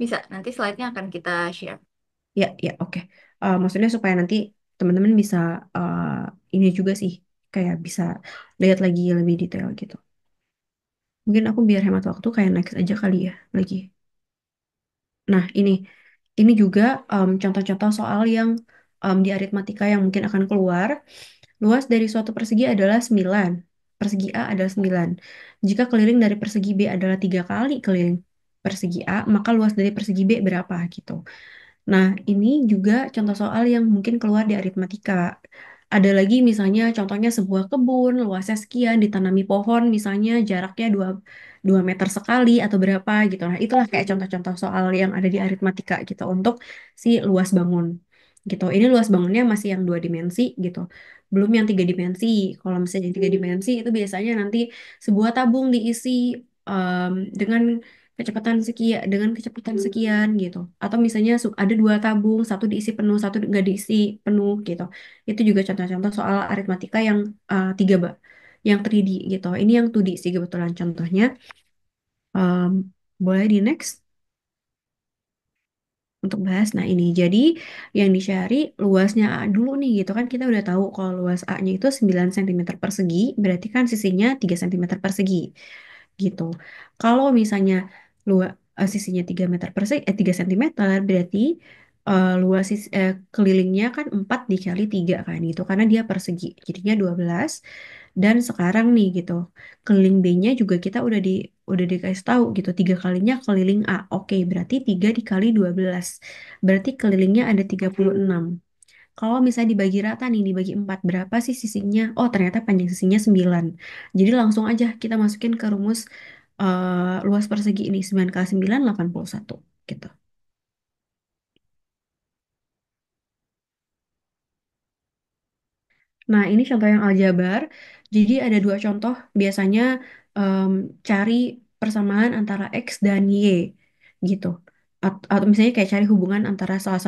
Bisa, nanti slide-nya akan kita share. Ya, ya, oke. Maksudnya supaya nanti teman-teman bisa eh, ini juga sih kayak bisa lihat lagi lebih detail gitu. Mungkin aku biar hemat waktu kayak next aja kali ya lagi. Nah, ini juga contoh-contoh soal yang di aritmatika yang mungkin akan keluar. Luas dari suatu persegi adalah 9. Persegi A adalah 9. Jika keliling dari persegi B adalah 3 kali keliling persegi A, maka luas dari persegi B berapa gitu. Nah, ini juga contoh soal yang mungkin keluar di aritmatika. Ada lagi misalnya contohnya sebuah kebun, luasnya sekian, ditanami pohon, misalnya jaraknya 2 meter sekali atau berapa gitu. Nah, itulah kayak contoh-contoh soal yang ada di aritmatika gitu untuk si luas bangun gitu. Ini luas bangunnya masih yang 2 dimensi gitu. Belum yang 3 dimensi. Kalau misalnya yang 3 dimensi itu biasanya nanti sebuah tabung diisi dengan kecepatan sekian gitu atau misalnya ada 2 tabung satu diisi penuh satu nggak diisi penuh gitu itu juga contoh-contoh soal aritmatika yang tiga yang 3D gitu ini yang 2D sih kebetulan contohnya. Boleh di next untuk bahas nah ini jadi yang dicari luasnya A dulu nih gitu kan kita udah tahu kalau luas A-nya itu 9 cm persegi berarti kan sisinya 3 cm persegi gitu. Kalau misalnya sisinya 3 meter persegi, 3 cm, berarti kelilingnya kan 4 dikali 3 kan gitu, karena dia persegi, jadinya 12. Dan sekarang nih gitu, keliling B-nya juga kita udah dikasih tahu gitu, 3 kalinya keliling A. Oke, berarti 3 dikali 12. Berarti kelilingnya ada 36. Kalau misalnya dibagi rata nih, dibagi 4, berapa sih sisinya? Oh, ternyata panjang sisinya 9. Jadi langsung aja kita masukin ke rumus luas persegi ini. 9 kali 9, 81. Gitu. Nah, ini contoh yang aljabar. Jadi ada 2 contoh. Biasanya em, cari persamaan antara X dan Y. Gitu. Atau misalnya kayak cari hubungan antara salah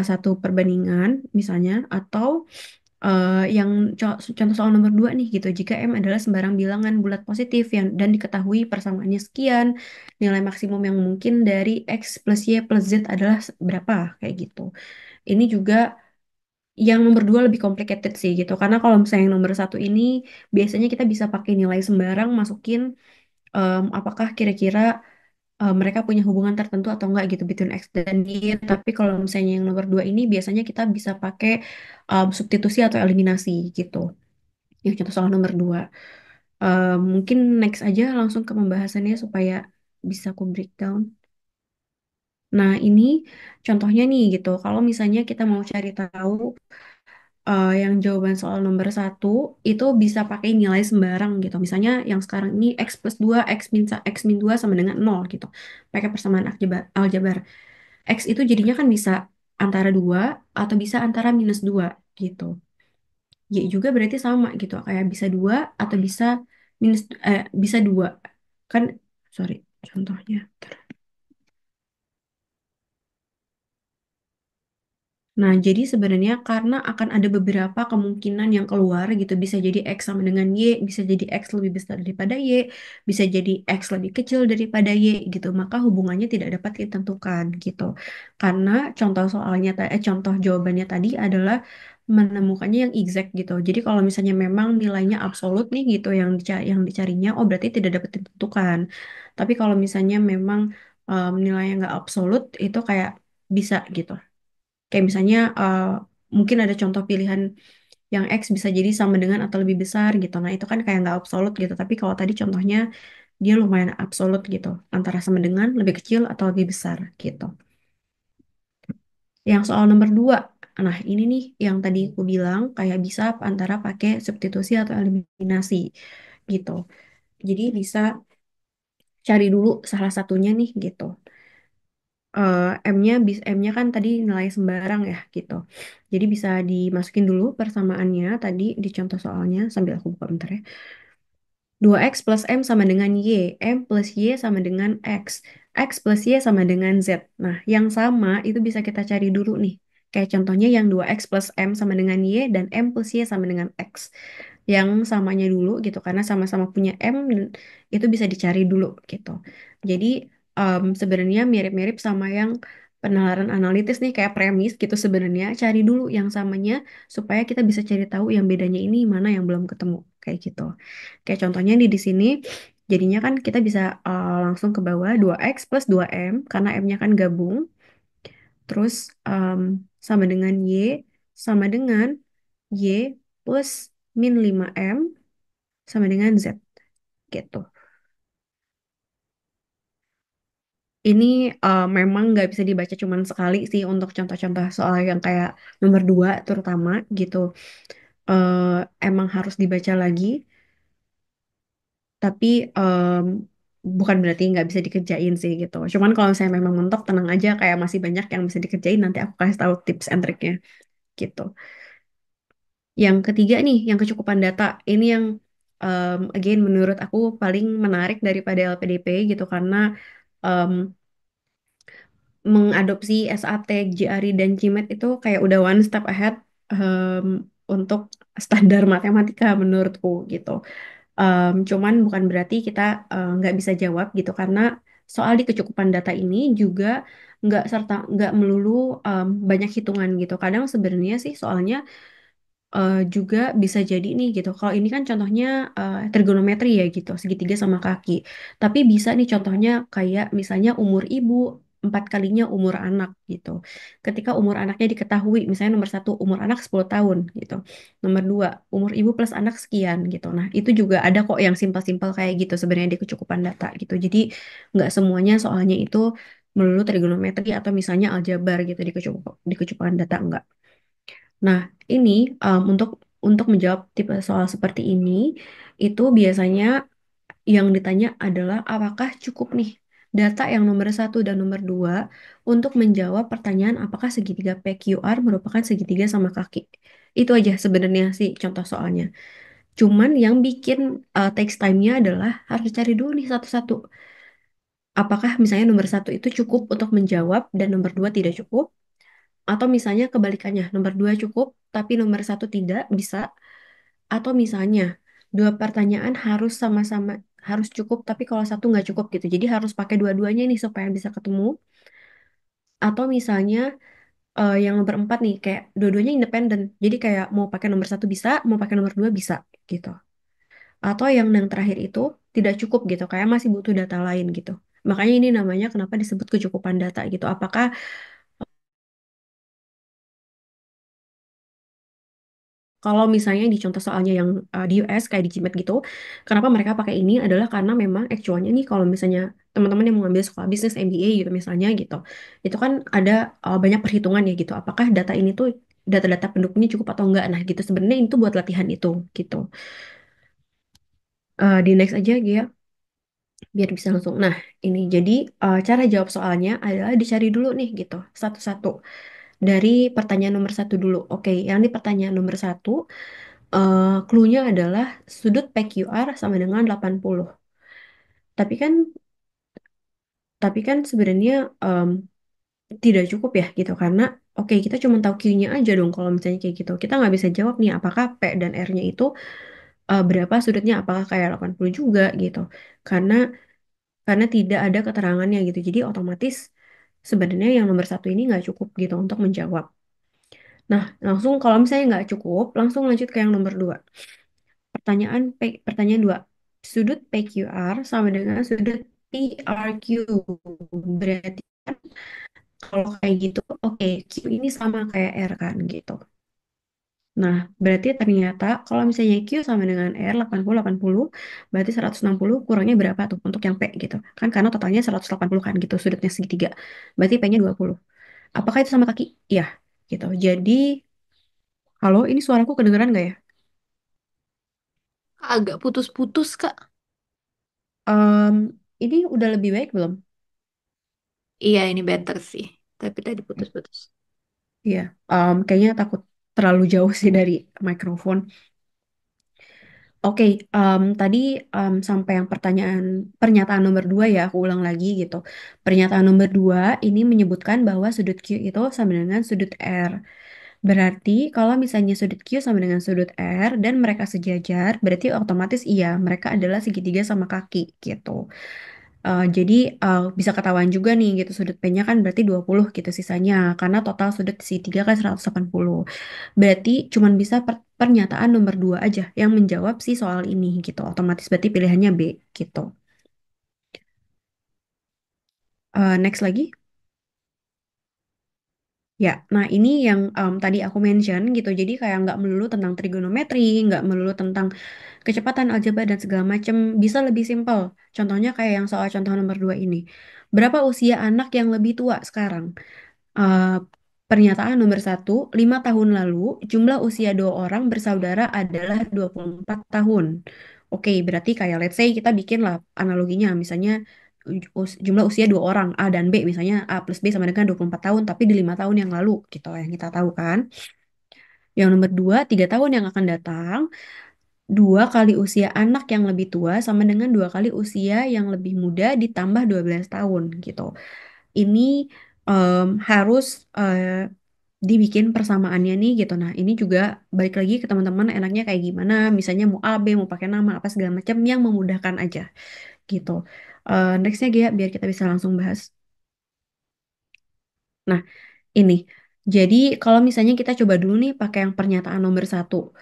satu perbandingan misalnya atau yang contoh soal nomor 2 nih gitu. Jika M adalah sembarang bilangan bulat positif yang dan diketahui persamaannya sekian, nilai maksimum yang mungkin dari X plus Y plus Z adalah berapa kayak gitu. Ini juga yang nomor 2 lebih complicated sih gitu. Karena kalau misalnya yang nomor 1 ini biasanya kita bisa pakai nilai sembarang masukin apakah kira-kira mereka punya hubungan tertentu atau enggak gitu between X dan Y. Tapi kalau misalnya yang nomor 2 ini biasanya kita bisa pakai substitusi atau eliminasi gitu. Yang contoh soal nomor 2. Mungkin next aja langsung ke pembahasannya supaya bisa aku breakdown. Nah, ini contohnya nih gitu. Kalau misalnya kita mau cari tahu yang jawaban soal nomor 1 itu bisa pakai nilai sembarang gitu. Misalnya yang sekarang ini X plus 2 X min 2 sama dengan 0 gitu. Pakai persamaan aljabar. X itu jadinya kan bisa antara 2 atau bisa antara minus 2 gitu. Y juga berarti sama gitu. Kayak bisa 2 atau bisa 2. Kan sorry, contohnya. Nah, jadi sebenarnya karena akan ada beberapa kemungkinan yang keluar gitu, bisa jadi X sama dengan Y, bisa jadi X lebih besar daripada Y, bisa jadi X lebih kecil daripada Y gitu, maka hubungannya tidak dapat ditentukan gitu. Karena contoh soalnya, contoh jawabannya tadi adalah menemukannya yang exact gitu. Jadi kalau misalnya memang nilainya absolut nih gitu yang dicarinya, oh berarti tidak dapat ditentukan. Tapi kalau misalnya memang nilainya nggak absolut, itu kayak bisa gitu. Kayak misalnya mungkin ada contoh pilihan yang X bisa jadi sama dengan atau lebih besar gitu. Nah itu kan kayak nggak absolut gitu. Tapi kalau tadi contohnya dia lumayan absolut gitu. Antara sama dengan, lebih kecil atau lebih besar gitu. Yang soal nomor dua. Nah ini nih yang tadi aku bilang kayak bisa antara pakai substitusi atau eliminasi gitu. Jadi bisa cari dulu salah satunya nih gitu. M-nya kan tadi nilai sembarang ya gitu. Jadi bisa dimasukin dulu persamaannya tadi di contoh soalnya sambil aku buka bentar ya. 2X plus M sama dengan Y. M plus Y sama dengan X. X plus Y sama dengan Z. Nah, yang sama itu bisa kita cari dulu nih. Kayak contohnya yang 2X plus M sama dengan Y dan M plus Y sama dengan X. Yang samanya dulu gitu, karena sama-sama punya M, dan itu bisa dicari dulu gitu. Jadi sebenarnya mirip-mirip sama yang penalaran analitis nih, kayak premis gitu sebenarnya. Cari dulu yang samanya supaya kita bisa cari tahu yang bedanya ini mana yang belum ketemu. Kayak gitu. Kayak contohnya di sini, jadinya kan kita bisa langsung ke bawah 2x plus 2m, karena m-nya kan gabung. Terus em, sama dengan y, sama dengan y plus min 5m, sama dengan z gitu. Ini memang nggak bisa dibaca cuman sekali sih untuk contoh-contoh soal yang kayak nomor 2 terutama gitu. Emang harus dibaca lagi, tapi bukan berarti nggak bisa dikerjain sih gitu. Cuman kalau misalnya memang mentok, tenang aja, kayak masih banyak yang bisa dikerjain. Nanti aku kasih tahu tips and triknya gitu. Yang ketiga nih, yang kecukupan data. Ini yang again menurut aku paling menarik daripada LPDP gitu, karena em, mengadopsi SAT, GRE, dan GMAT itu kayak udah one step ahead untuk standar matematika menurutku gitu. Cuman bukan berarti kita nggak bisa jawab gitu, karena soal di kecukupan data ini juga nggak melulu banyak hitungan gitu. Kadang sebenarnya sih soalnya juga bisa jadi nih gitu. Kalau ini kan contohnya trigonometri ya gitu, segitiga sama kaki. Tapi bisa nih contohnya kayak misalnya umur ibu 4 kalinya umur anak gitu. Ketika umur anaknya diketahui, misalnya nomor satu umur anak 10 tahun gitu. Nomor dua umur ibu plus anak sekian gitu. Nah itu juga ada kok yang simpel-simpel kayak gitu sebenarnya di kecukupan data gitu. Jadi nggak semuanya soalnya itu melulu trigonometri atau misalnya aljabar gitu di kecukupan data enggak. Nah, ini untuk menjawab tipe soal seperti ini, itu biasanya yang ditanya adalah apakah cukup nih data yang nomor satu dan nomor dua untuk menjawab pertanyaan apakah segitiga PQR merupakan segitiga sama kaki. Itu aja sebenarnya sih contoh soalnya. Cuman yang bikin takes time-nya adalah harus cari dulu nih satu-satu. Apakah misalnya nomor satu itu cukup untuk menjawab dan nomor dua tidak cukup? Atau misalnya kebalikannya, nomor dua cukup, tapi nomor satu tidak bisa. Atau misalnya, dua pertanyaan harus sama-sama, harus cukup, tapi kalau satu nggak cukup gitu. Jadi harus pakai dua-duanya nih supaya bisa ketemu. Atau misalnya, yang nomor empat nih, kayak dua-duanya independen. Jadi kayak mau pakai nomor satu bisa, mau pakai nomor dua bisa gitu. Atau yang terakhir itu tidak cukup gitu, kayak masih butuh data lain gitu. Makanya ini namanya kenapa disebut kecukupan data gitu. Apakah kalau misalnya di contoh soalnya yang di US kayak di GMAT gitu, kenapa mereka pakai ini adalah karena memang actualnya nih kalau misalnya teman-teman yang mengambil sekolah bisnis MBA gitu misalnya gitu, itu kan ada banyak perhitungan ya gitu. Apakah data ini tuh data-data pendukungnya cukup atau enggak? Nah gitu sebenarnya itu buat latihan itu gitu. Di next aja ya biar bisa langsung. Nah ini jadi cara jawab soalnya adalah dicari dulu nih gitu satu-satu dari pertanyaan nomor satu dulu. Oke, yang di pertanyaan nomor satu. Clue-nya adalah sudut PQR sama dengan 80. Tapi kan tapi kan sebenarnya tidak cukup ya gitu, karena Oke, kita cuma tahu Q-nya aja dong kalau misalnya kayak gitu. Kita nggak bisa jawab nih apakah P dan R-nya itu berapa sudutnya, apakah kayak 80 juga gitu. Karena tidak ada keterangannya gitu. Jadi otomatis sebenarnya yang nomor satu ini nggak cukup gitu untuk menjawab. Nah, langsung kalau misalnya nggak cukup, langsung lanjut ke yang nomor dua. Pertanyaan dua. Sudut PQR sama dengan sudut PRQ. Berarti kan kalau kayak gitu, oke, Q ini sama kayak R kan gitu. Nah, berarti ternyata kalau misalnya Q sama dengan R 80 80, berarti 160 kurangnya berapa tuh untuk yang P gitu. Kan karena totalnya 180 kan gitu, sudutnya segitiga. Berarti P-nya 20. Apakah itu sama kaki? Iya, gitu. Jadi, halo, ini suaraku kedengeran nggak ya? Agak putus-putus, Kak. Em, ini udah lebih baik belum? Iya, ini better sih. Tapi tadi putus-putus. Iya, kayaknya takut terlalu jauh sih dari mikrofon. Oke, tadi sampai yang pernyataan nomor dua ya, aku ulang lagi gitu. Pernyataan nomor dua ini menyebutkan bahwa sudut Q itu sama dengan sudut R. Berarti kalau misalnya sudut Q sama dengan sudut R dan mereka sejajar, berarti otomatis iya, mereka adalah segitiga sama kaki gitu. Jadi bisa ketahuan juga nih gitu sudut P-nya kan berarti 20 gitu sisanya karena total sudut segitiga kan 180. Berarti cuman bisa pernyataan nomor 2 aja yang menjawab si soal ini gitu. Otomatis berarti pilihannya B gitu. Next lagi. Ya, nah ini yang tadi aku mention gitu. Jadi kayak nggak melulu tentang trigonometri, nggak melulu tentang kecepatan aljabar dan segala macam. Bisa lebih simpel. Contohnya kayak yang soal contoh nomor 2 ini. Berapa usia anak yang lebih tua sekarang? Eh, Pernyataan nomor satu, 5 tahun lalu jumlah usia dua orang bersaudara adalah 24 tahun. Oke, berarti kayak let's say kita bikin lah analoginya, misalnya jumlah usia dua orang, A dan B, misalnya A plus B sama dengan 24 tahun, tapi di 5 tahun yang lalu, gitu yang kita tahu kan. Yang nomor dua, 3 tahun yang akan datang, dua kali usia anak yang lebih tua sama dengan dua kali usia yang lebih muda ditambah 12 tahun, gitu. Ini harus dibikin persamaannya nih gitu. Nah, ini juga balik lagi ke teman-teman enaknya kayak gimana. Misalnya mau A, B, mau pakai nama apa segala macam yang memudahkan aja gitu. Nextnya Gia, biar kita bisa langsung bahas. Nah, ini. Jadi kalau misalnya kita coba dulu nih pakai yang pernyataan nomor satu.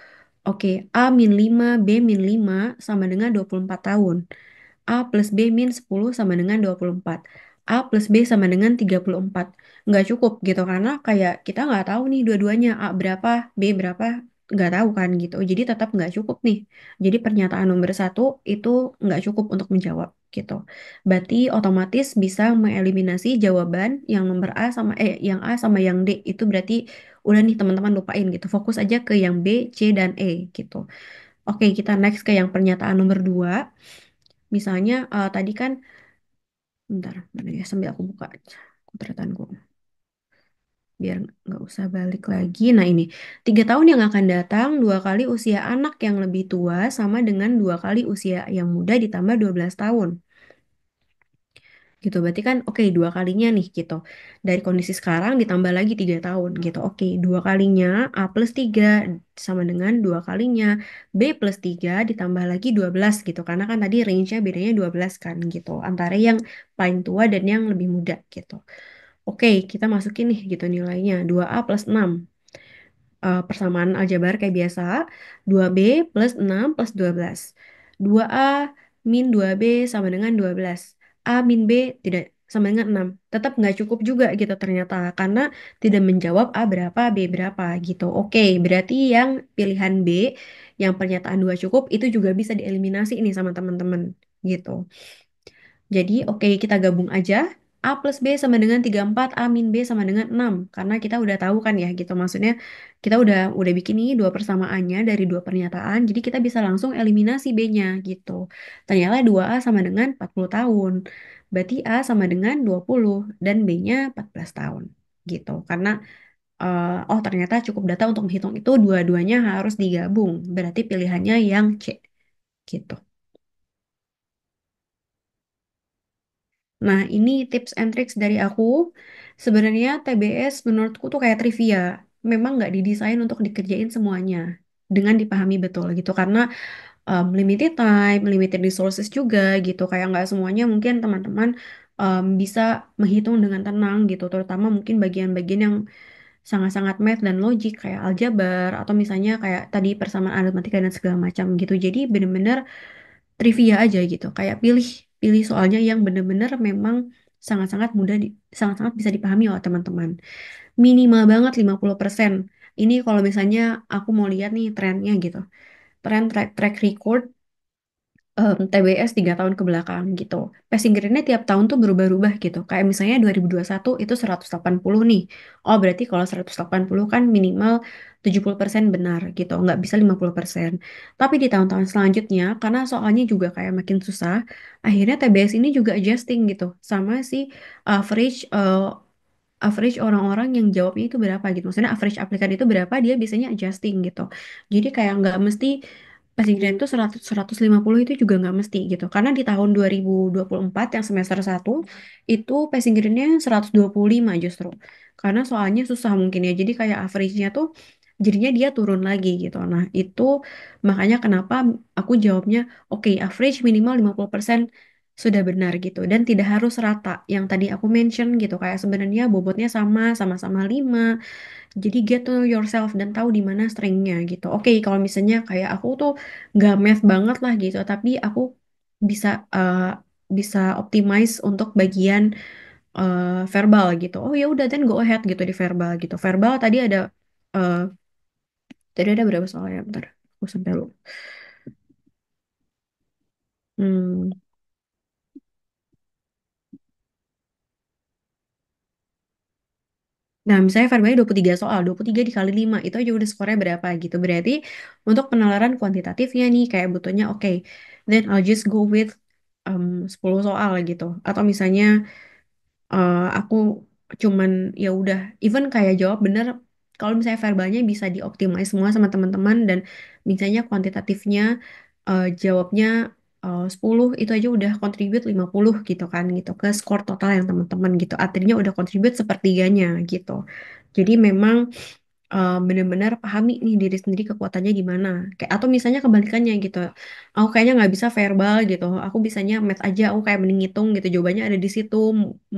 Oke, A min 5 B min 5 sama dengan 24 tahun. A plus B min 10 sama dengan 24. A plus B sama dengan 34. Nggak cukup gitu karena kayak kita nggak tahu nih dua-duanya A berapa, B berapa, nggak tahu kan gitu. Jadi tetap nggak cukup nih. Jadi pernyataan nomor satu itu nggak cukup untuk menjawab gitu. Berarti otomatis bisa mengeliminasi jawaban yang nomor A sama yang A sama yang D. Itu berarti udah nih teman-teman lupain gitu. Fokus aja ke yang B, C, dan E gitu. Oke, kita next ke yang pernyataan nomor 2. Misalnya tadi kan, bentar, mana ya, sambil aku buka kontratanku, biar nggak usah balik lagi. Nah ini, 3 tahun yang akan datang, dua kali usia anak yang lebih tua sama dengan dua kali usia yang muda ditambah 12 tahun. Gitu, berarti kan oke dua kalinya nih gitu. Dari kondisi sekarang ditambah lagi 3 tahun gitu. Oke, dua kalinya A plus 3 sama dengan dua kalinya B plus 3 ditambah lagi 12 gitu. Karena kan tadi range-nya bedanya 12 kan gitu. Antara yang paling tua dan yang lebih muda gitu. Oke, kita masukin nih gitu nilainya. 2A plus 6. Persamaan aljabar kayak biasa. 2B plus 6 plus 12. 2A min 2B sama dengan 12. A min B tidak sama dengan 6. Tetap nggak cukup juga gitu ternyata. Karena tidak menjawab A berapa, B berapa gitu. Oke, berarti yang pilihan B, yang pernyataan 2 cukup, itu juga bisa dieliminasi ini sama teman-teman gitu. Jadi, oke, kita gabung aja. A plus B sama dengan 34, A min B sama dengan 6. Karena kita udah tahu kan ya gitu. Maksudnya kita udah bikin nih dua persamaannya dari dua pernyataan. Jadi kita bisa langsung eliminasi B-nya gitu. Ternyata 2A sama dengan 40 tahun. Berarti A sama dengan 20 dan B-nya 14 tahun gitu. Karena oh ternyata cukup data untuk menghitung itu dua-duanya harus digabung. Berarti pilihannya yang C gitu. Nah, ini tips and tricks dari aku. Sebenarnya TBS menurutku tuh kayak trivia. Memang nggak didesain untuk dikerjain semuanya dengan dipahami betul gitu. Karena limited time, limited resources juga gitu. Kayak nggak semuanya mungkin teman-teman bisa menghitung dengan tenang gitu. Terutama mungkin bagian-bagian yang sangat-sangat math dan logik kayak aljabar atau misalnya kayak tadi persamaan aritmatika dan segala macam gitu. Jadi bener-bener trivia aja gitu. Kayak pilih pilih soalnya yang bener-bener memang sangat-sangat mudah sangat-sangat bisa dipahami oleh teman-teman. Minimal banget 50%. Ini kalau misalnya aku mau lihat nih trennya gitu. Tren track, track record TBS 3 tahun ke belakang gitu. Passing grade-nya tiap tahun tuh berubah-ubah gitu. Kayak misalnya 2021 itu 180 nih. Oh berarti kalau 180 kan minimal 70% benar gitu. Nggak bisa 50%. Tapi di tahun-tahun selanjutnya, karena soalnya juga kayak makin susah, akhirnya TBS ini juga adjusting gitu. Sama si average average orang-orang yang jawabnya itu berapa gitu. Maksudnya average aplikan itu berapa, dia biasanya adjusting gitu. Jadi kayak nggak mesti passing grade itu 100, 150 itu juga nggak mesti gitu. Karena di tahun 2024 yang semester 1 itu passing grade-nya 125 justru. Karena soalnya susah mungkin ya. Jadi kayak average-nya tuh jadinya dia turun lagi gitu. Nah, itu makanya kenapa aku jawabnya oke, average minimal 50% sudah benar gitu dan tidak harus rata yang tadi aku mention gitu kayak sebenarnya bobotnya sama-sama 5 jadi get to know yourself dan tahu di mana strengthnya gitu. Oke, kalau misalnya kayak aku tuh nggak math banget lah gitu tapi aku bisa bisa optimize untuk bagian verbal gitu. Oh ya udah dan go ahead gitu di verbal gitu. Verbal uh, tadi ada berapa soalnya bentar aku sampai lu. Hmm. Nah, misalnya verbalnya 23 soal, 23 dikali 5, itu aja udah skornya berapa gitu. Berarti untuk penalaran kuantitatifnya nih, kayak butuhnya oke, then I'll just go with 10 soal gitu. Atau misalnya aku cuman ya udah, even kayak jawab bener, kalau misalnya verbalnya bisa dioptimize semua sama teman-teman, dan misalnya kuantitatifnya jawabnya 10, itu aja udah contribute 50 gitu kan, gitu, ke skor total yang teman-teman gitu. Artinya udah contribute sepertiganya gitu. Jadi memang benar-benar pahami nih diri sendiri kekuatannya di mana. Kayak atau misalnya kebalikannya gitu. Aku kayaknya nggak bisa verbal gitu. Aku bisanya math aja. Aku kayak mending ngitung gitu. Jawabannya ada di situ.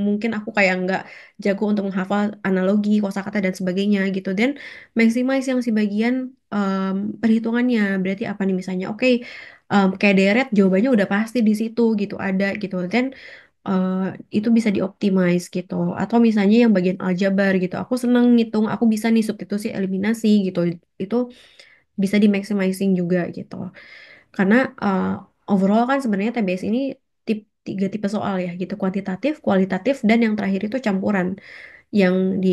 Mungkin aku kayak nggak jago untuk menghafal analogi, kosakata dan sebagainya gitu. Dan maximize yang si bagian perhitungannya. Berarti apa nih misalnya? Oke, kayak deret jawabannya udah pasti di situ gitu. Ada gitu. Dan eh, itu bisa dioptimize gitu. Atau misalnya yang bagian aljabar gitu, aku seneng ngitung, aku bisa nih substitusi eliminasi gitu. Itu bisa di maximizing juga gitu. Karena overall kan sebenarnya TBS ini 3 tipe soal ya gitu, kuantitatif, kualitatif, dan yang terakhir itu campuran. Yang di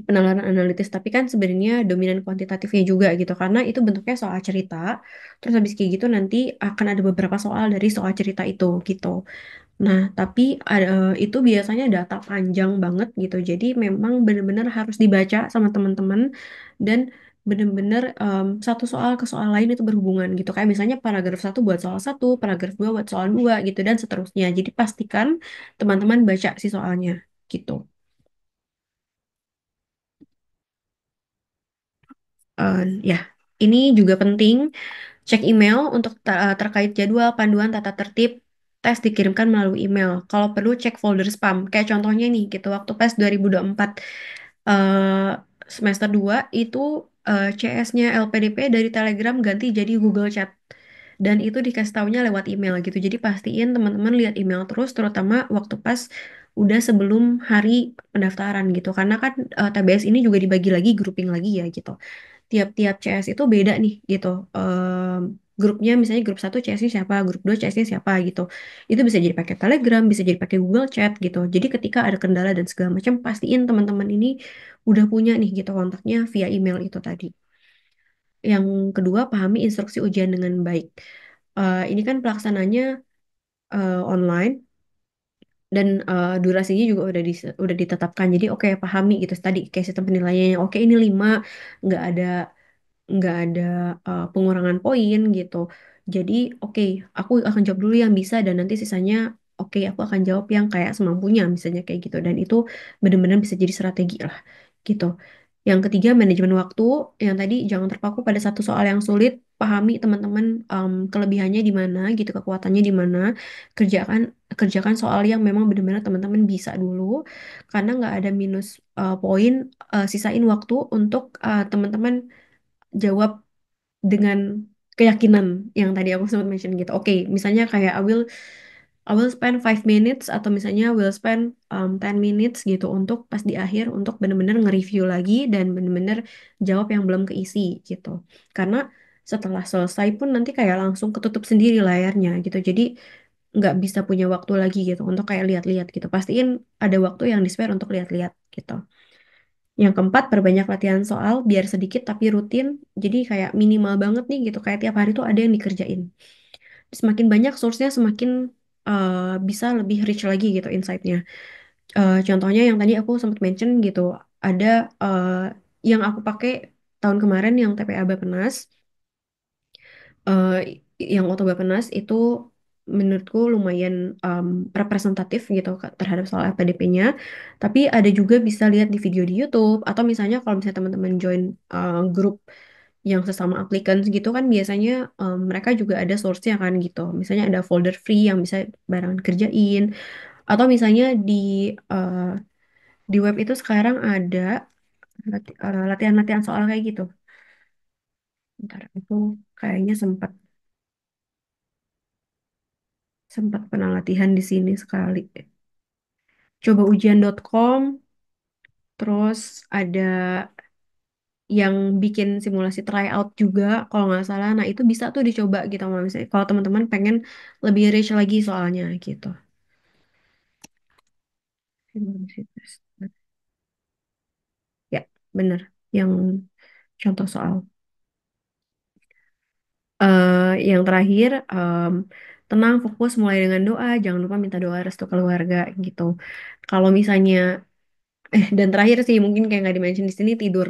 penalaran analitis, tapi kan sebenarnya dominan kuantitatifnya juga gitu, karena itu bentuknya soal cerita. Terus habis kayak gitu nanti akan ada beberapa soal dari soal cerita itu gitu. Nah, tapi itu biasanya data panjang banget gitu. Jadi memang benar-benar harus dibaca sama teman-teman dan benar-benar satu soal ke soal lain itu berhubungan gitu. Kayak misalnya paragraf satu buat soal satu, paragraf dua buat soal dua gitu dan seterusnya. Jadi pastikan teman-teman baca si soalnya gitu. Ya, ini juga penting. Cek email untuk terkait jadwal panduan tata tertib tes dikirimkan melalui email. Kalau perlu cek folder spam. Kayak contohnya nih, gitu waktu PES 2024 eh, semester 2 itu CS-nya LPDP dari Telegram ganti jadi Google Chat. Dan itu dikasih taunya lewat email gitu. Jadi pastiin teman-teman lihat email terus, terutama waktu pas udah sebelum hari pendaftaran gitu. Karena kan TBS ini juga dibagi lagi, grouping lagi ya gitu. Tiap-tiap CS itu beda nih gitu. Grupnya misalnya grup satu CS-nya siapa, grup 2 CS-nya siapa gitu. Itu bisa jadi pakai Telegram, bisa jadi pakai Google Chat gitu. Jadi ketika ada kendala dan segala macam, pastiin teman-teman ini udah punya nih gitu kontaknya via email itu tadi. Yang kedua, pahami instruksi ujian dengan baik. Ini kan pelaksananya online dan durasinya juga udah ditetapkan. Jadi oke pahami gitu tadi kayak sistem penilaiannya. Oke ini 5 nggak ada nggak ada pengurangan poin gitu. Jadi oke aku akan jawab dulu yang bisa dan nanti sisanya oke aku akan jawab yang kayak semampunya misalnya kayak gitu dan itu benar-benar bisa jadi strategi lah gitu. Yang ketiga manajemen waktu, yang tadi jangan terpaku pada satu soal yang sulit, pahami teman-teman kelebihannya di mana gitu, kekuatannya di mana, kerjakan kerjakan soal yang memang benar-benar teman-teman bisa dulu karena nggak ada minus poin, sisain waktu untuk teman-teman jawab dengan keyakinan yang tadi aku sempat mention gitu. Oke, misalnya kayak I will spend 5 minutes atau misalnya will spend 10 minutes gitu untuk pas di akhir untuk bener-bener nge-review lagi dan bener-bener jawab yang belum keisi gitu. Karena setelah selesai pun nanti kayak langsung ketutup sendiri layarnya gitu. Jadi nggak bisa punya waktu lagi gitu untuk kayak lihat-lihat gitu. Pastiin ada waktu yang di-spare untuk lihat-lihat gitu. Yang keempat, perbanyak latihan soal biar sedikit tapi rutin. Jadi kayak minimal banget nih gitu. Kayak tiap hari tuh ada yang dikerjain. Semakin banyak source-nya semakin bisa lebih rich lagi gitu insight-nya. Contohnya yang tadi aku sempat mention gitu. Ada yang aku pakai tahun kemarin yang TPA Bappenas. eh, yang Oto Bappenas itu menurutku lumayan um, representatif gitu terhadap soal LPDP-nya. Tapi ada juga bisa lihat di video di YouTube atau misalnya kalau misalnya teman-teman join grup yang sesama applicants gitu kan biasanya mereka juga ada source-nya kan gitu. Misalnya ada folder free yang bisa barengan kerjain atau misalnya uh, di web itu sekarang ada latihan-latihan soal kayak gitu. Ntar aku kayaknya sempat sempat pernah latihan di sini sekali. Coba ujian.com, terus ada yang bikin simulasi tryout juga kalau nggak salah. Nah itu bisa tuh dicoba gitu kalau misalnya kalau teman-teman pengen lebih rich lagi soalnya gitu. Simulasi tes. Ya, bener. Yang contoh soal. Yang terakhir, tenang, fokus, mulai dengan doa. Jangan lupa minta doa restu keluarga gitu. Kalau misalnya dan terakhir sih mungkin kayak nggak dimention di sini tidur.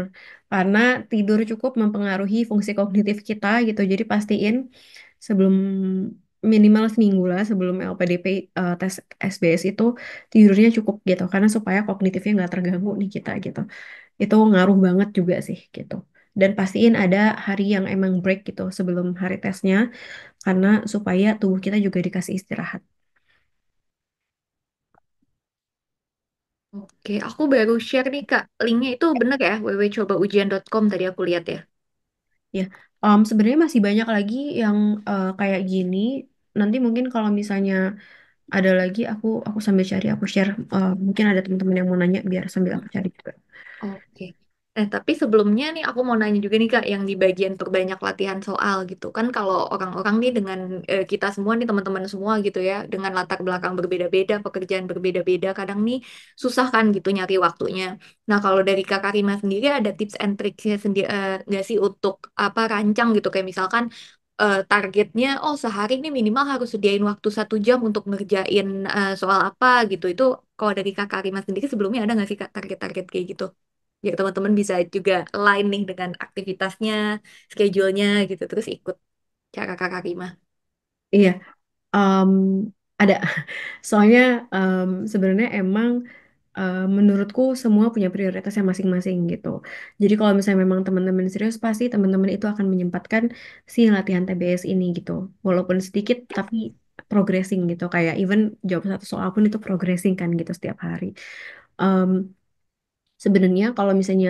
Karena tidur cukup mempengaruhi fungsi kognitif kita gitu. Jadi pastiin sebelum minimal seminggu lah sebelum LPDP tes SBS itu tidurnya cukup gitu. Karena supaya kognitifnya nggak terganggu nih kita gitu. Itu ngaruh banget juga sih gitu. Dan pastiin ada hari yang emang break gitu sebelum hari tesnya karena supaya tubuh kita juga dikasih istirahat. Oke, aku baru share nih Kak. Linknya itu bener ya, www.cobaujian.com tadi aku lihat ya. Ya, sebenarnya masih banyak lagi yang kayak gini. Nanti mungkin kalau misalnya ada lagi, aku sambil cari, aku share. Mungkin ada teman-teman yang mau nanya, biar sambil aku cari juga. Oke. Tapi sebelumnya nih aku mau nanya juga nih Kak, yang di bagian perbanyak latihan soal gitu kan kalau orang-orang nih dengan kita semua nih teman-teman semua gitu ya, dengan latar belakang berbeda-beda, pekerjaan berbeda-beda, kadang nih susah kan gitu nyari waktunya. Nah kalau dari Kak Karima sendiri ada tips and tricksnya sendiri nggak sih untuk apa rancang gitu kayak misalkan targetnya, oh sehari ini minimal harus sediain waktu 1 jam untuk ngerjain soal apa gitu. Itu kalau dari Kak Karima sendiri sebelumnya ada nggak sih Kak target-target kayak gitu? Biar teman-teman bisa juga align nih dengan aktivitasnya, schedule-nya gitu, terus ikut cara Kakak Rima. Iya, em, ada. Soalnya sebenarnya emang menurutku semua punya prioritasnya masing-masing gitu. Jadi kalau misalnya memang teman-teman serius, pasti teman-teman itu akan menyempatkan si latihan TBS ini gitu. Walaupun sedikit, tapi progressing gitu. Kayak even jawab satu soal pun itu progressing kan gitu setiap hari. Em, Sebenarnya kalau misalnya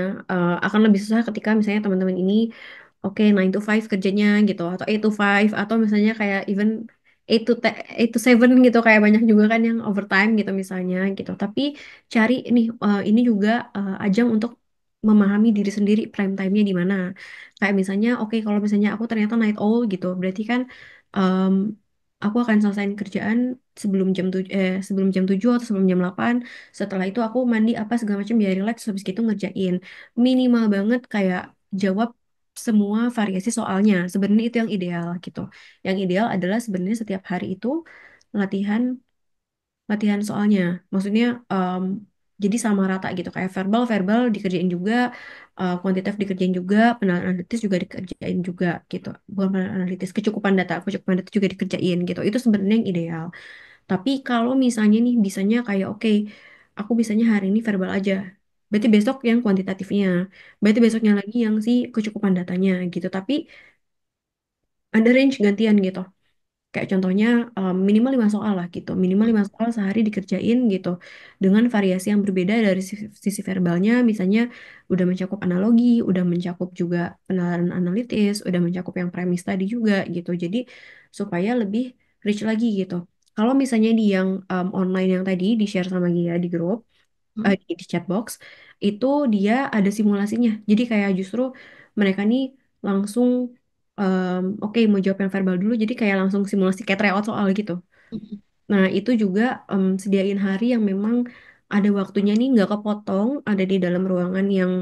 akan lebih susah ketika misalnya teman-teman ini oke 9 to 5 kerjanya gitu atau 8 to 5 atau misalnya kayak even 8 to 7 gitu kayak banyak juga kan yang overtime gitu misalnya gitu. Tapi cari nih ini juga ajang untuk memahami diri sendiri prime time-nya di mana. Kayak misalnya oke kalau misalnya aku ternyata night owl gitu berarti kan em, aku akan selesaiin kerjaan sebelum jam 7 atau sebelum jam 8. Setelah itu aku mandi apa segala macam biar relax habis gitu ngerjain. Minimal banget kayak jawab semua variasi soalnya. Sebenarnya itu yang ideal gitu. Yang ideal adalah sebenarnya setiap hari itu latihan latihan soalnya. Maksudnya jadi sama rata gitu kayak verbal verbal dikerjain juga, kuantitatif dikerjain juga, penilaian analitis juga dikerjain juga gitu. Bukan penilaian analitis, kecukupan data juga dikerjain gitu. Itu sebenarnya yang ideal. Tapi kalau misalnya nih bisanya kayak oke, aku bisanya hari ini verbal aja. Berarti besok yang kuantitatifnya. Berarti besoknya lagi yang si kecukupan datanya gitu. Tapi ada range gantian gitu. Kayak contohnya minimal 5 soal lah gitu. Minimal 5 soal sehari dikerjain gitu. Dengan variasi yang berbeda dari sisi verbalnya. Misalnya udah mencakup analogi, udah mencakup juga penalaran analitis, udah mencakup yang premis tadi juga gitu. Jadi supaya lebih rich lagi gitu. Kalau misalnya di yang online yang tadi di-share sama Gia di grup, Hmm. di chat box, itu dia ada simulasinya. Jadi kayak justru mereka nih langsung oke mau jawab yang verbal dulu, jadi kayak langsung simulasi kayak tryout soal gitu. Nah itu juga sediain hari yang memang ada waktunya nih nggak kepotong, ada di dalam ruangan yang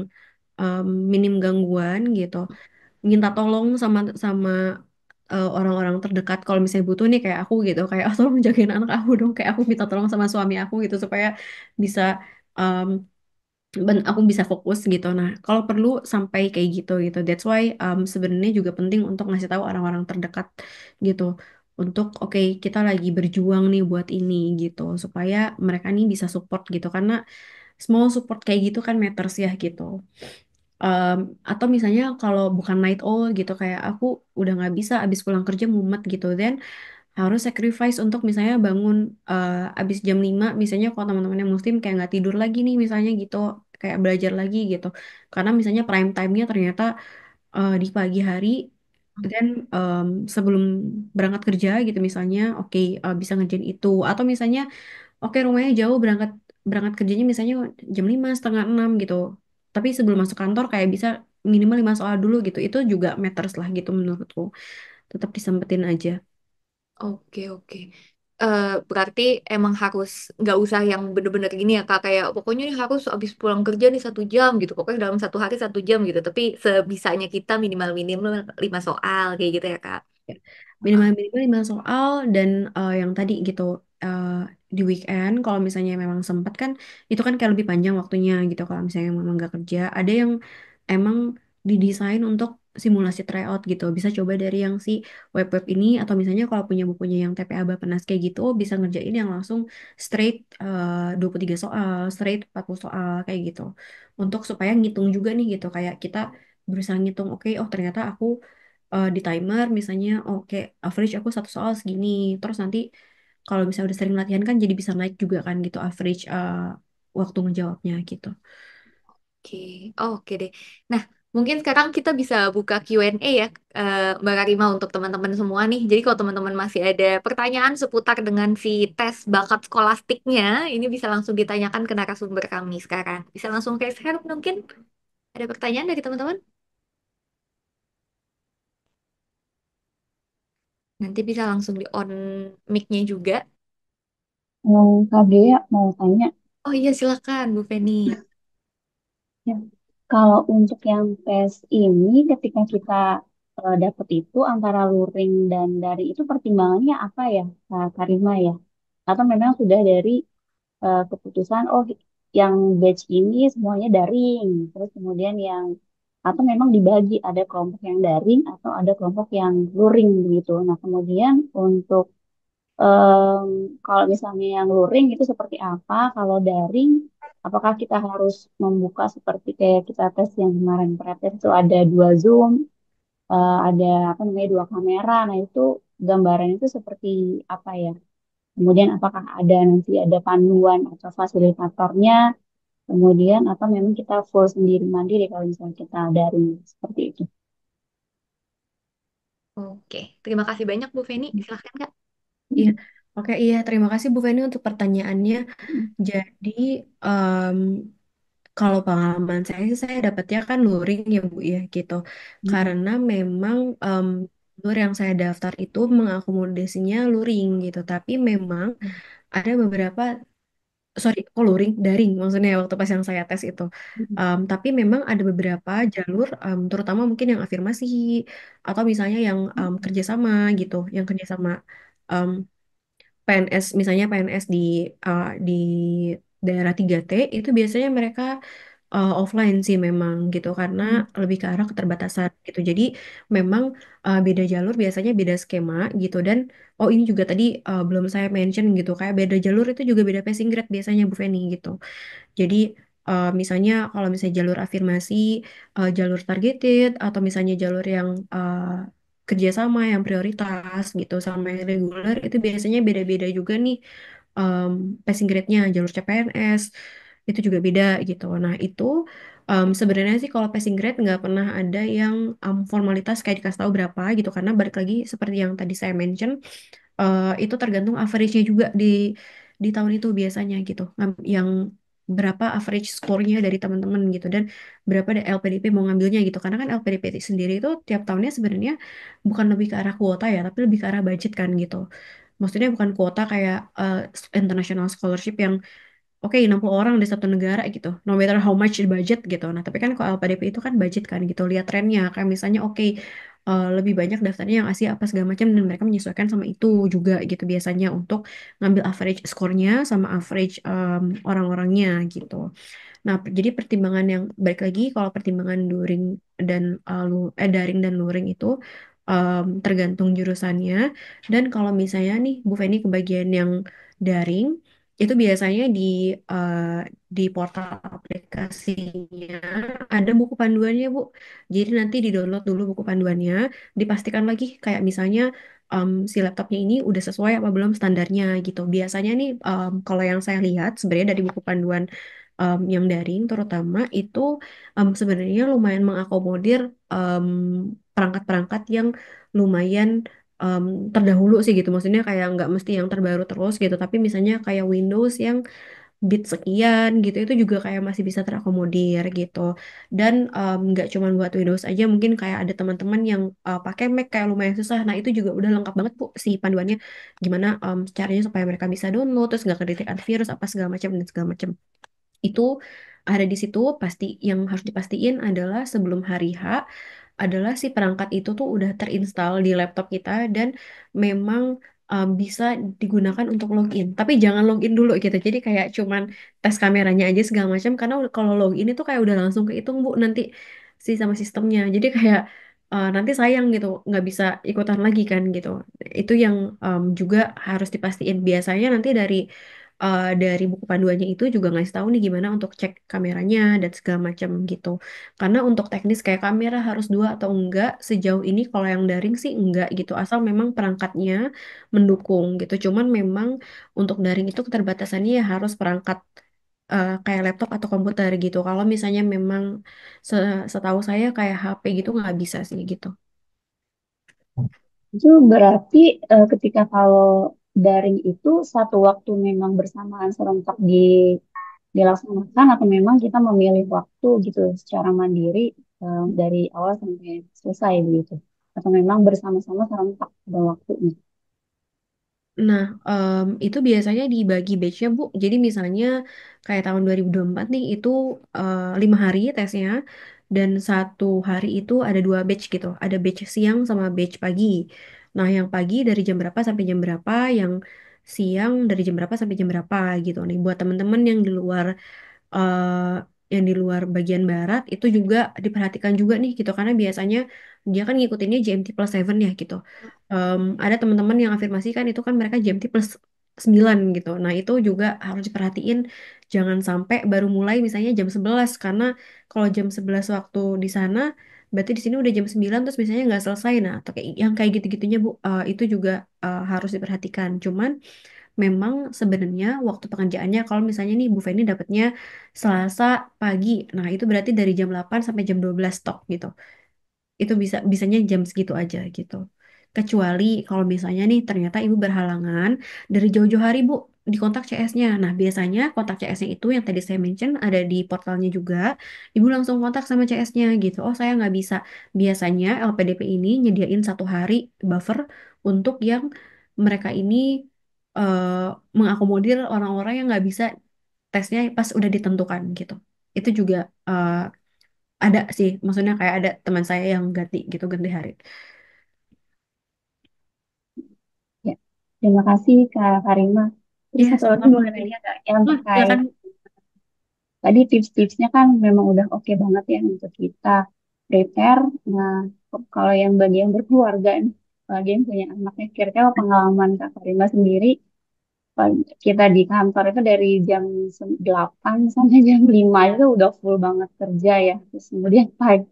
minim gangguan gitu. Minta tolong sama sama orang-orang terdekat kalau misalnya butuh nih kayak aku gitu, kayak "Oh, tolong jagain anak aku dong," kayak aku minta tolong sama suami aku gitu supaya bisa um, aku bisa fokus gitu. Nah, kalau perlu sampai kayak gitu gitu. That's why sebenarnya juga penting untuk ngasih tahu orang-orang terdekat gitu. Untuk oke kita lagi berjuang nih buat ini gitu supaya mereka nih bisa support gitu karena small support kayak gitu kan matters ya gitu. Um, atau misalnya kalau bukan night owl gitu kayak aku udah nggak bisa abis pulang kerja mumet gitu, then harus sacrifice untuk misalnya bangun abis jam 5 misalnya kalau teman-teman yang muslim kayak nggak tidur lagi nih misalnya gitu, kayak belajar lagi gitu karena misalnya prime time-nya ternyata di pagi hari, dan sebelum berangkat kerja gitu misalnya oke bisa ngerjain itu, atau misalnya oke rumahnya jauh, berangkat berangkat kerjanya misalnya jam 5 setengah 6 gitu, tapi sebelum masuk kantor kayak bisa minimal 5 soal dulu gitu, itu juga matters lah gitu menurutku, tetap disempetin aja. Oke, oke. Berarti emang harus nggak usah yang bener-bener gini ya Kak, kayak pokoknya nih harus abis pulang kerja nih 1 jam gitu, pokoknya dalam 1 hari 1 jam gitu, tapi sebisanya kita minimal-minimal 5 soal kayak gitu ya Kak. Ya, Ah, minimal-minimal 5 soal, dan yang tadi gitu eh, di weekend kalau misalnya memang sempat kan itu kan kayak lebih panjang waktunya gitu kalau misalnya memang nggak kerja, ada yang emang didesain untuk simulasi tryout gitu, bisa coba dari yang si web-web ini, atau misalnya kalau punya bukunya yang TPA Bapenas kayak gitu bisa ngerjain yang langsung straight 23 soal, straight 40 soal kayak gitu, untuk supaya ngitung juga nih gitu, kayak kita berusaha ngitung oke oh ternyata aku di timer misalnya oke average aku 1 soal segini, terus nanti kalau misalnya udah sering latihan kan jadi bisa naik juga kan gitu average waktu ngejawabnya gitu. oke, oke deh. Nah, mungkin sekarang kita bisa buka Q&A ya, Mbak Karima untuk teman-teman semua nih. Jadi kalau teman-teman masih ada pertanyaan seputar dengan si tes bakat skolastiknya, ini bisa langsung ditanyakan ke narasumber kami sekarang. Bisa langsung kayak sekarang mungkin ada pertanyaan dari teman-teman? Nanti bisa langsung di on mic-nya juga. Kak Dea mau tanya, Oh iya, silakan Bu Feni. ya, kalau untuk yang tes ini, ketika kita dapet itu antara luring dan daring itu pertimbangannya apa ya, Kak Karima ya? Atau memang sudah dari keputusan, oh yang batch ini semuanya daring, terus kemudian yang, atau memang dibagi ada kelompok yang daring atau ada kelompok yang luring begitu. Nah kemudian untuk Em, kalau misalnya yang luring itu seperti apa? Kalau daring, apakah kita harus membuka seperti kayak kita tes yang kemarin pretest itu ada 2 Zoom, ada apa namanya 2 kamera. Nah itu gambaran itu seperti apa ya? Kemudian apakah ada nanti ada panduan atau fasilitatornya? Kemudian atau memang kita full sendiri mandiri kalau misalnya kita daring seperti itu. Oke, terima kasih banyak Bu Feni. Silahkan Kak. Iya, oke, iya terima kasih Bu Feni untuk pertanyaannya. Jadi em, kalau pengalaman saya sih saya dapatnya kan luring ya Bu ya gitu, Mm-mm. karena memang lur yang saya daftar itu mengakomodasinya luring gitu, tapi memang ada beberapa, sorry, kok luring, daring maksudnya waktu pas yang saya tes itu. Tapi memang ada beberapa jalur, terutama mungkin yang afirmasi atau misalnya yang kerjasama gitu, yang kerjasama um, PNS, misalnya PNS di daerah 3T itu biasanya mereka offline sih memang gitu karena Hmm. lebih ke arah keterbatasan gitu. Jadi memang beda jalur biasanya beda skema gitu dan oh ini juga tadi belum saya mention gitu kayak beda jalur itu juga beda passing grade biasanya Bu Feni gitu. Jadi misalnya kalau misalnya jalur afirmasi, jalur targeted atau misalnya jalur yang kerjasama yang prioritas gitu sama yang reguler itu biasanya beda-beda juga nih um, passing grade-nya jalur CPNS itu juga beda gitu. Nah itu sebenarnya sih kalau passing grade nggak pernah ada yang formalitas kayak dikasih tahu berapa gitu karena balik lagi seperti yang tadi saya mention itu tergantung average-nya juga di tahun itu biasanya gitu. Yang berapa average score-nya dari teman-teman gitu dan berapa LPDP mau ngambilnya gitu. Karena kan LPDP sendiri itu tiap tahunnya sebenarnya bukan lebih ke arah kuota ya, tapi lebih ke arah budget kan gitu. Maksudnya bukan kuota kayak international scholarship yang oke 60 orang di satu negara gitu no matter how much the budget gitu nah tapi kan kalau LPDP itu kan budget kan gitu lihat trennya kayak misalnya oke lebih banyak daftarnya yang Asia apa segala macam dan mereka menyesuaikan sama itu juga gitu biasanya untuk ngambil average skornya sama average orang-orangnya gitu. Nah, jadi pertimbangan yang balik lagi kalau pertimbangan dan daring dan luring itu tergantung jurusannya. Dan kalau misalnya nih Bu Feni ke bagian yang daring itu biasanya eh, di portal aplikasinya ada buku panduannya Bu. Jadi nanti di-download dulu buku panduannya, dipastikan lagi kayak misalnya si laptopnya ini udah sesuai apa belum standarnya gitu. Biasanya nih kalau yang saya lihat sebenarnya dari buku panduan yang daring terutama itu sebenarnya lumayan mengakomodir em, perangkat-perangkat yang lumayan em, terdahulu sih gitu. Maksudnya kayak nggak mesti yang terbaru terus gitu. Tapi misalnya kayak Windows yang bit sekian gitu itu juga kayak masih bisa terakomodir gitu. Dan nggak cuma buat Windows aja mungkin kayak ada teman-teman yang pakai Mac kayak lumayan susah. Nah itu juga udah lengkap banget Bu si panduannya gimana caranya supaya mereka bisa download terus nggak kedetek antivirus apa segala macam dan segala macam itu ada di situ pasti yang harus dipastiin adalah sebelum hari H adalah si perangkat itu tuh udah terinstal di laptop kita dan memang bisa digunakan untuk login. Tapi jangan login dulu gitu. Jadi kayak cuman tes kameranya aja segala macam karena kalau login itu kayak udah langsung kehitung Bu nanti sama sistemnya. Jadi kayak nanti sayang gitu nggak bisa ikutan lagi kan gitu. Itu yang juga harus dipastiin. Biasanya nanti dari buku panduannya itu juga ngasih tahu nih gimana untuk cek kameranya dan segala macam gitu. Karena untuk teknis kayak kamera harus dua atau enggak, sejauh ini kalau yang daring sih enggak gitu. Asal memang perangkatnya mendukung gitu. Cuman memang untuk daring itu keterbatasannya ya harus perangkat kayak laptop atau komputer gitu. Kalau misalnya memang setahu saya kayak HP gitu nggak bisa sih gitu. Itu berarti ketika kalau daring itu satu waktu memang bersamaan serentak dilaksanakan atau memang kita memilih waktu gitu secara mandiri dari awal sampai selesai begitu. Atau memang bersama-sama serentak pada waktunya. Nah, itu biasanya dibagi batchnya, Bu. Jadi misalnya kayak tahun 2024 nih, itu 5 hari tesnya, dan 1 hari itu ada 2 batch gitu. Ada batch siang sama batch pagi. Nah, yang pagi dari jam berapa sampai jam berapa, yang siang dari jam berapa sampai jam berapa gitu nih. Buat teman-teman yang di luar bagian barat itu juga diperhatikan juga nih gitu karena biasanya dia kan ngikutinnya GMT plus 7 ya gitu. Ada teman-teman yang afirmasi kan itu kan mereka GMT plus 9 gitu. Nah, itu juga harus diperhatiin jangan sampai baru mulai misalnya jam 11 karena kalau jam 11 waktu di sana berarti di sini udah jam 9 terus misalnya nggak selesai nah atau kayak yang kayak gitu-gitunya Bu itu juga harus diperhatikan. Cuman memang sebenarnya waktu pengerjaannya kalau misalnya nih Bu Feni dapatnya Selasa pagi. Nah, itu berarti dari jam 8 sampai jam 12 stop gitu. Itu bisanya jam segitu aja gitu. Kecuali kalau misalnya nih ternyata Ibu berhalangan dari jauh-jauh hari Bu di kontak CS-nya. Nah, biasanya kontak CS-nya itu yang tadi saya mention ada di portalnya juga. Ibu langsung kontak sama CS-nya gitu. Oh, saya nggak bisa. Biasanya LPDP ini nyediain 1 hari buffer untuk yang mereka ini eh, mengakomodir orang-orang yang nggak bisa tesnya pas udah ditentukan gitu. Itu juga ada sih, maksudnya kayak ada teman saya yang ganti gitu, ganti hari. Ya. Terima kasih Kak Karima. Terus Iya, satu lagi sama-sama Bu boleh Feni. nanya nggak yang terkait Silakan. tadi tips-tipsnya kan memang udah oke banget ya untuk kita prepare. Nah, kalau yang bagi yang berkeluarga nih, bagi yang punya anaknya, kira-kira pengalaman Kak Karima sendiri, kita di kantor itu dari jam 8 sampai jam 5 itu udah full banget kerja ya. Terus kemudian pagi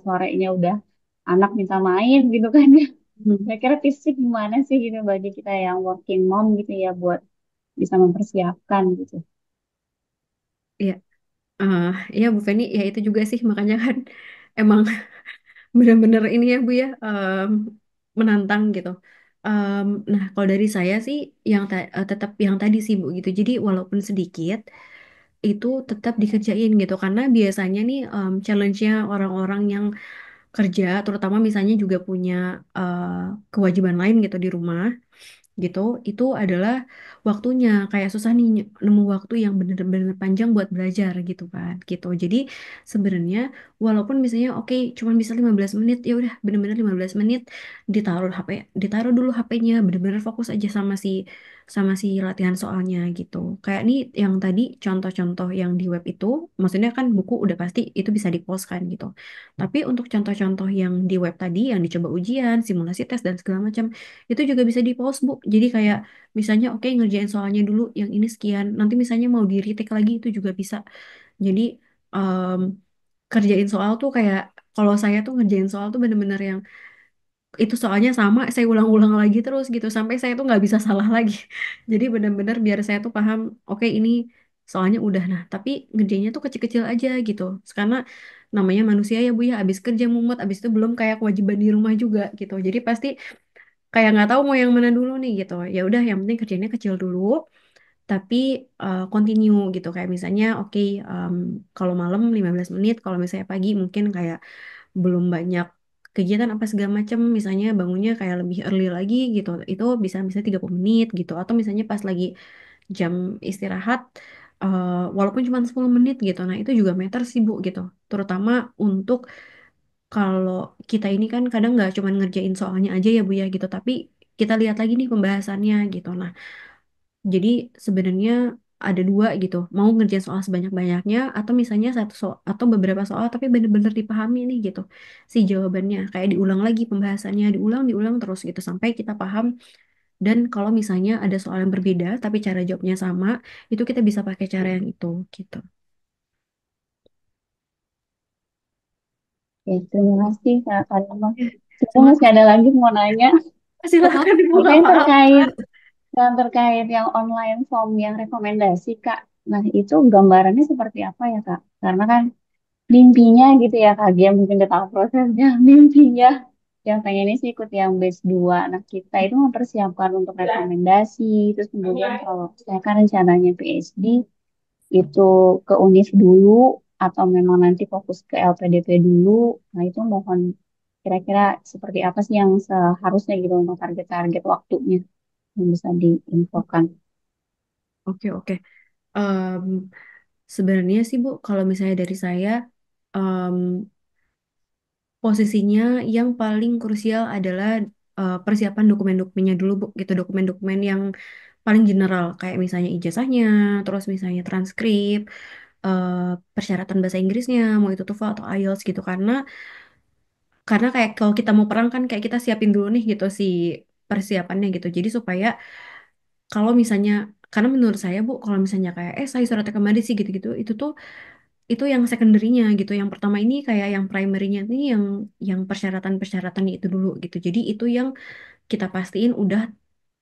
sorenya udah anak minta main gitu kan ya. Hmm. Kira-kira tipsnya gimana sih gitu bagi kita yang working mom gitu ya buat bisa mempersiapkan gitu. Iya, eh ya Bu Feni, ya itu juga sih makanya kan emang bener-bener ini ya Bu ya, menantang gitu. Nah kalau dari saya sih yang tetap yang tadi sih Bu gitu. Jadi walaupun sedikit itu tetap dikerjain gitu karena biasanya nih challenge-nya orang-orang yang kerja, terutama misalnya juga punya eh, kewajiban lain gitu di rumah gitu, itu adalah waktunya kayak susah nih nemu waktu yang bener-bener panjang buat belajar gitu kan gitu. Jadi sebenarnya walaupun misalnya oke cuman bisa 15 menit, ya udah bener-bener 15 menit ditaruh HP, ditaruh dulu HP-nya, bener-bener fokus aja sama si latihan soalnya gitu. Kayak nih yang tadi contoh-contoh yang di web itu, maksudnya kan buku udah pasti itu bisa di-post kan gitu. Tapi untuk contoh-contoh yang di web tadi yang dicoba ujian, simulasi tes dan segala macam itu juga bisa di pause Bu. Jadi kayak misalnya oke ngerjain soalnya dulu yang ini sekian, nanti misalnya mau di retake lagi itu juga bisa. Jadi em, kerjain soal tuh kayak kalau saya tuh ngerjain soal tuh bener-bener yang itu soalnya sama saya ulang-ulang lagi terus gitu sampai saya tuh nggak bisa salah lagi. Jadi bener-bener biar saya tuh paham oke ini soalnya udah, nah tapi ngerjainnya tuh kecil-kecil aja gitu karena namanya manusia ya Bu ya, abis kerja mumet abis itu belum kayak kewajiban di rumah juga gitu, jadi pasti kayak nggak tahu mau yang mana dulu nih gitu. Ya udah yang penting kerjanya kecil dulu tapi continue gitu, kayak misalnya oke, kalau malam 15 menit, kalau misalnya pagi mungkin kayak belum banyak kegiatan apa segala macam, misalnya bangunnya kayak lebih early lagi gitu, itu bisa misalnya 30 menit gitu, atau misalnya pas lagi jam istirahat walaupun cuma 10 menit gitu, nah itu juga meter sih Bu gitu, terutama untuk kalau kita ini kan kadang nggak cuma ngerjain soalnya aja ya Bu ya gitu, tapi kita lihat lagi nih pembahasannya gitu. Nah, jadi sebenarnya ada dua gitu, mau ngerjain soal sebanyak-banyaknya atau misalnya satu soal atau beberapa soal tapi bener-bener dipahami nih gitu si jawabannya. Kayak diulang lagi pembahasannya, diulang terus gitu sampai kita paham. Dan kalau misalnya ada soal yang berbeda tapi cara jawabnya sama, itu kita bisa pakai cara yang itu gitu. Oke, terima kasih Kak Karima. Ya, Saya sama masih ada lagi mau nanya. Oh, silakan Ibu, Apa nggak yang apa-apa. terkait yang online form yang rekomendasi Kak? Nah, itu gambarannya seperti apa ya Kak? Karena kan mimpinya gitu ya Kak, dia mungkin udah tahu prosesnya, mimpinya yang pengen sih ikut yang batch 2. Nah, kita itu mempersiapkan untuk rekomendasi, terus kemudian kalau saya kan rencananya PhD itu ke UNIF dulu atau memang nanti fokus ke LPDP dulu. Nah, itu mohon kira-kira seperti apa sih yang seharusnya gitu untuk target-target waktunya yang bisa diinfokan. Oke, oke. Em, Sebenarnya sih Bu, kalau misalnya dari saya, em, posisinya yang paling krusial adalah persiapan dokumen-dokumennya dulu Bu, gitu dokumen-dokumen yang paling general kayak misalnya ijazahnya, terus misalnya transkrip, eh, persyaratan bahasa Inggrisnya, mau itu TOEFL atau IELTS gitu, karena kayak kalau kita mau perang kan kayak kita siapin dulu nih gitu si persiapannya gitu. Jadi supaya kalau misalnya, karena menurut saya Bu, kalau misalnya kayak saya surat rekomendasi gitu-gitu, itu yang secondary-nya gitu. Yang pertama ini kayak yang primary-nya ini yang persyaratan-persyaratannya itu dulu gitu. Jadi itu yang kita pastiin udah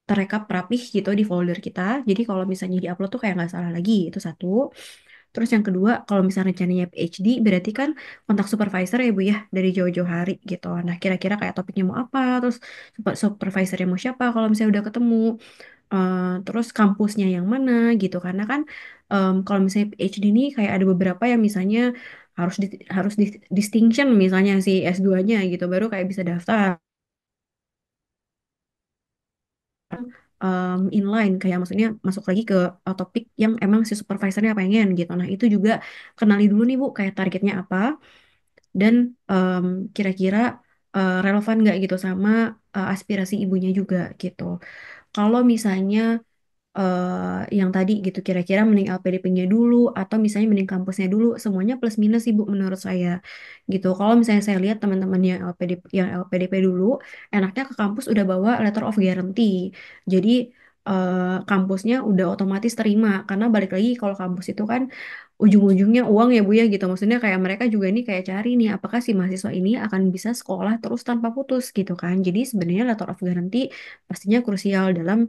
terekap rapih gitu di folder kita. Jadi kalau misalnya di-upload tuh kayak nggak salah lagi, itu satu. Terus yang kedua, kalau misalnya rencananya PhD, berarti kan kontak supervisor ya Bu ya, dari jauh-jauh hari gitu. Nah, kira-kira kayak topiknya mau apa, terus supervisornya mau siapa kalau misalnya udah ketemu. Terus kampusnya yang mana gitu, karena kan kalau misalnya PhD ini kayak ada beberapa yang misalnya harus distinction misalnya si S2-nya gitu baru kayak bisa daftar. Inline kayak maksudnya masuk lagi ke topik yang emang si supervisornya pengen gitu. Nah itu juga kenali dulu nih Bu kayak targetnya apa dan em, kira-kira relevan nggak gitu sama aspirasi ibunya juga gitu. Kalau misalnya yang tadi gitu kira-kira mending LPDP-nya dulu atau misalnya mending kampusnya dulu semuanya plus minus sih Bu menurut saya gitu. Kalau misalnya saya lihat teman-teman yang LPDP dulu enaknya ke kampus udah bawa letter of guarantee. Jadi kampusnya udah otomatis terima karena balik lagi kalau kampus itu kan ujung-ujungnya uang ya Bu ya gitu. Maksudnya kayak mereka juga nih kayak cari nih apakah si mahasiswa ini akan bisa sekolah terus tanpa putus gitu kan. Jadi sebenarnya letter of guarantee pastinya krusial dalam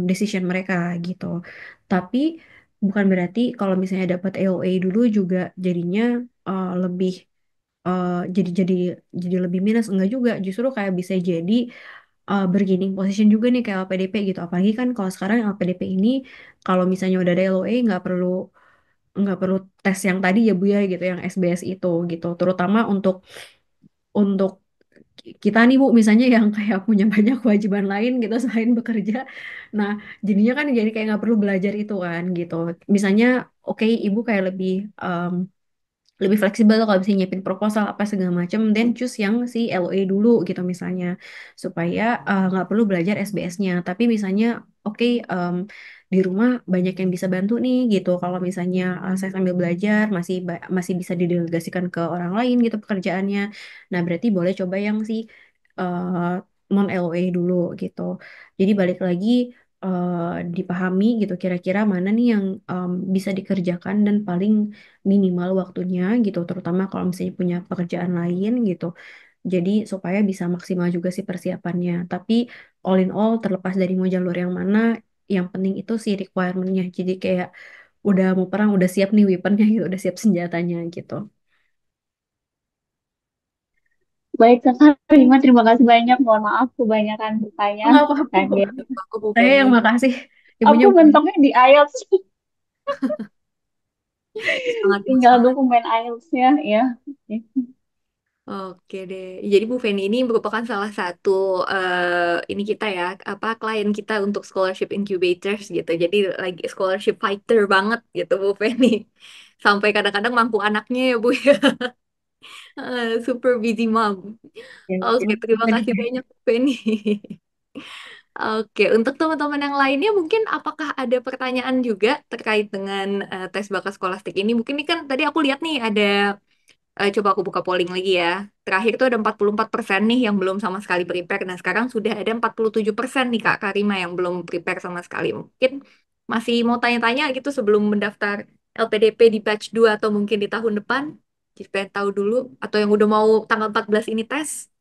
decision mereka gitu. Tapi bukan berarti kalau misalnya dapat AOA dulu juga jadinya lebih eh, jadi jadi jadi lebih minus enggak juga. Justru kayak bisa jadi bargaining position juga nih kayak LPDP gitu. Apalagi kan kalau sekarang LPDP ini kalau misalnya udah ada LOA nggak perlu tes yang tadi ya Bu ya gitu yang SBS itu gitu terutama untuk kita nih Bu misalnya yang kayak punya banyak kewajiban lain gitu selain bekerja nah jadinya kan jadi kayak nggak perlu belajar itu kan gitu misalnya oke Ibu kayak lebih fleksibel kalau bisa nyiapin proposal apa segala macam then choose yang si LOA dulu gitu misalnya supaya nggak perlu belajar SBS-nya tapi misalnya oke di rumah banyak yang bisa bantu nih gitu kalau misalnya saya sambil belajar masih bisa didelegasikan ke orang lain gitu pekerjaannya nah berarti boleh coba yang si non LOA dulu gitu jadi balik lagi dipahami gitu kira-kira mana nih yang bisa dikerjakan dan paling minimal waktunya gitu, terutama kalau misalnya punya pekerjaan lain gitu. Jadi supaya bisa maksimal juga sih persiapannya. Tapi all in all terlepas dari mau jalur yang mana, yang penting itu sih requirement-nya. Jadi kayak udah mau perang, udah siap nih weaponnya gitu, udah siap senjatanya gitu. Baik, Kak Rima, terima kasih banyak. Mohon maaf kebanyakan bertanya. Nggak apa-apa, Bu. Kaget. Aku Bu Saya Feni. yang makasih. Ibunya Aku mentoknya di IELTS. Semangat, Bu, Tinggal semangat. dokumen IELTS-nya ya. Oke deh. Jadi Bu Feni ini merupakan salah satu ini kita ya, apa klien kita untuk scholarship incubators gitu. Jadi lagi scholarship fighter banget gitu Bu Feni. Sampai kadang-kadang mangku anaknya ya Bu ya. Super busy mom. Ya, Oke, emang terima tadi kasih banyak Bu Feni. Oke, untuk teman-teman yang lainnya mungkin apakah ada pertanyaan juga terkait dengan tes bakat skolastik ini? Mungkin ini kan tadi aku lihat nih ada coba aku buka polling lagi ya. Terakhir tuh ada 44% nih yang belum sama sekali prepare. Nah, sekarang sudah ada 47% nih Kak Karima yang belum prepare sama sekali. Mungkin masih mau tanya-tanya gitu sebelum mendaftar LPDP di batch 2 atau mungkin di tahun depan. Jadi pengen tahu dulu. Atau yang udah mau tanggal 14 ini tes.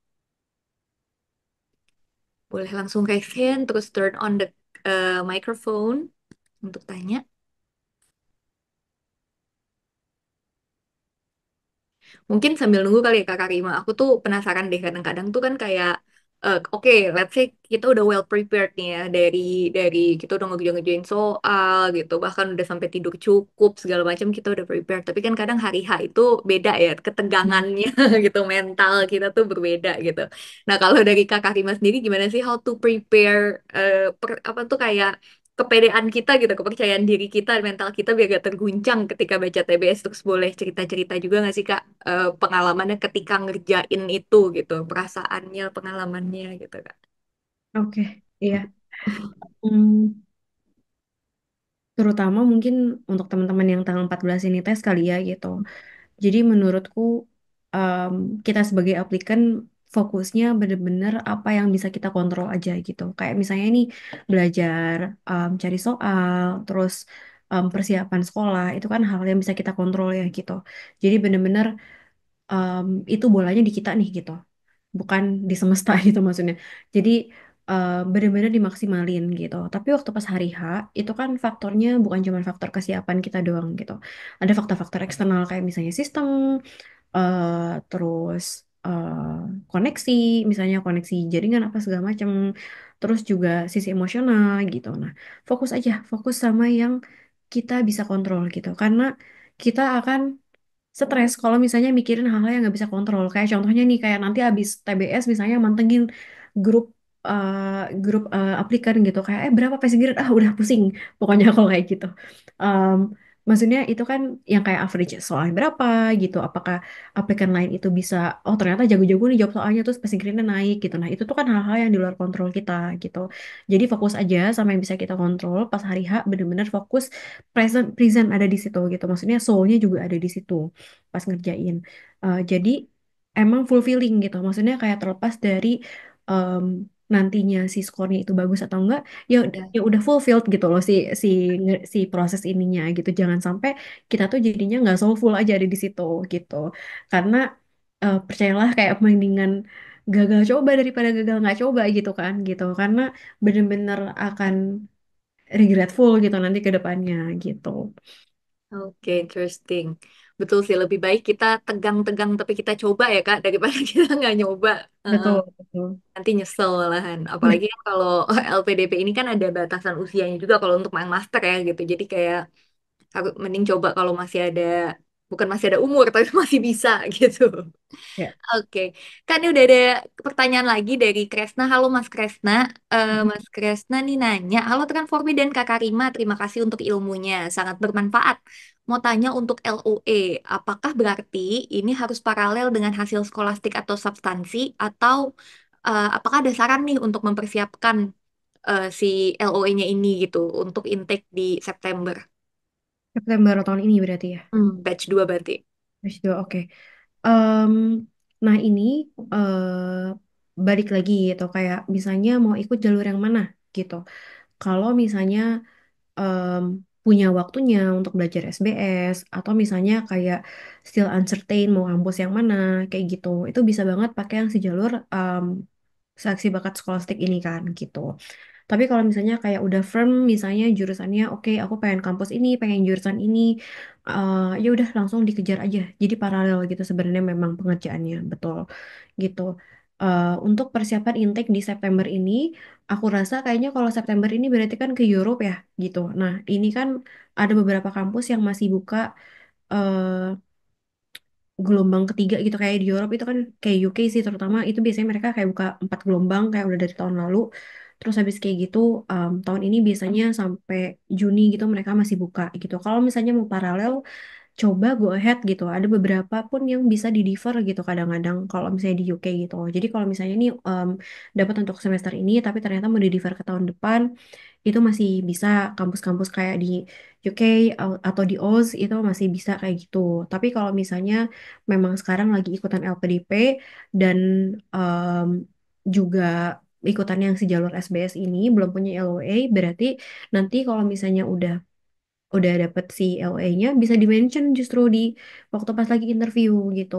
Boleh langsung raise hand, terus turn on the microphone untuk tanya. Mungkin sambil nunggu kali ya Kak Karima, aku tuh penasaran deh kadang-kadang tuh kan kayak oke, let's say kita udah well prepared nih ya dari kita udah ngerjain soal gitu, bahkan udah sampai tidur cukup segala macam kita udah prepared. Tapi kan kadang hari H itu beda ya ketegangannya gitu, mental kita tuh berbeda gitu. Nah, kalau dari Kak Karima sendiri gimana sih how to prepare apa tuh kayak kepedean kita gitu, kepercayaan diri kita, mental kita biar gak terguncang ketika baca TBS. Terus boleh cerita-cerita juga gak sih Kak pengalamannya ketika ngerjain itu gitu, perasaannya, pengalamannya gitu Kak. oke, iya. Hmm, terutama mungkin untuk teman-teman yang tanggal 14 ini tes kali ya gitu. Jadi menurutku em, kita sebagai aplikan fokusnya bener-bener apa yang bisa kita kontrol aja gitu. Kayak misalnya ini belajar cari soal, terus persiapan sekolah itu kan hal yang bisa kita kontrol ya gitu. Jadi bener-bener itu bolanya di kita nih gitu, bukan di semesta gitu maksudnya. Jadi bener-bener dimaksimalin gitu. Tapi waktu pas hari H itu kan faktornya bukan cuma faktor kesiapan kita doang gitu. Ada faktor-faktor eksternal kayak misalnya sistem terus koneksi, misalnya koneksi jaringan apa segala macam, terus juga sisi emosional gitu. Nah, fokus aja, fokus sama yang kita bisa kontrol gitu, karena kita akan stres kalau misalnya mikirin hal-hal yang nggak bisa kontrol. Kayak contohnya nih, kayak nanti abis TBS misalnya mantengin grup aplikan gitu, kayak berapa passing grade, udah pusing, pokoknya kalau kayak gitu. Em, Maksudnya itu kan yang kayak average soalnya berapa gitu. Apakah aplikan lain itu bisa, oh ternyata jago-jago nih jawab soalnya terus passing grade-nya naik gitu. Nah itu tuh kan hal-hal yang di luar kontrol kita gitu. Jadi fokus aja sama yang bisa kita kontrol. Pas hari H bener-bener fokus present present ada di situ gitu. Maksudnya soul-nya juga ada di situ pas ngerjain. Jadi emang fulfilling gitu. Maksudnya kayak terlepas dari em, nantinya si skornya itu bagus atau enggak, ya Ya. ya udah fulfilled gitu loh si si si proses ininya gitu. Jangan sampai kita tuh jadinya nggak soulful aja ada di situ gitu. Karena percayalah kayak mendingan gagal coba daripada gagal nggak coba gitu kan gitu. Karena bener-bener akan regretful gitu nanti ke depannya gitu. Oke, interesting. Betul sih, lebih baik kita tegang-tegang tapi kita coba ya Kak, daripada kita nggak nyoba. Betul, betul. Nanti nyesel malahan. Apalagi kan kalau LPDP ini kan ada batasan usianya juga kalau untuk main master ya gitu. Jadi kayak harus mending coba kalau masih ada, bukan masih ada umur tapi masih bisa gitu. Ya. Oke, kan ini udah ada pertanyaan lagi dari Kresna. Halo Mas Kresna. Mas Kresna nih nanya, halo Transformi dan Kakak Rima, terima kasih untuk ilmunya, sangat bermanfaat. Mau tanya untuk LOE, apakah berarti ini harus paralel dengan hasil skolastik atau substansi, atau apakah ada saran nih untuk mempersiapkan si LOE-nya ini gitu untuk intake di September? September tahun ini berarti ya. Batch 2 berarti. Batch dua, oke. Em, nah ini balik lagi gitu kayak misalnya mau ikut jalur yang mana gitu. Kalau misalnya em, punya waktunya untuk belajar SBS atau misalnya kayak still uncertain mau kampus yang mana kayak gitu. Itu bisa banget pakai yang sejalur seleksi bakat skolastik ini kan gitu. Tapi kalau misalnya kayak udah firm, misalnya jurusannya, oke, aku pengen kampus ini, pengen jurusan ini, ya udah langsung dikejar aja. Jadi paralel gitu sebenarnya memang pengerjaannya, betul gitu. Untuk persiapan intake di September ini, aku rasa kayaknya kalau September ini berarti kan ke Europe ya, gitu. Nah, ini kan ada beberapa kampus yang masih buka eh, gelombang ketiga gitu kayak di Europe itu kan kayak UK sih terutama itu biasanya mereka kayak buka 4 gelombang kayak udah dari tahun lalu terus habis kayak gitu tahun ini biasanya sampai Juni gitu mereka masih buka gitu kalau misalnya mau paralel coba go ahead gitu ada beberapa pun yang bisa di defer gitu kadang-kadang kalau misalnya di UK gitu jadi kalau misalnya nih dapat untuk semester ini tapi ternyata mau di defer ke tahun depan itu masih bisa kampus-kampus kayak di UK atau di Oz itu masih bisa kayak gitu. Tapi kalau misalnya memang sekarang lagi ikutan LPDP dan em, juga ikutan yang sejalur SBS ini belum punya LOA, berarti nanti kalau misalnya udah dapet si LOA-nya bisa di-mention justru di waktu pas lagi interview gitu.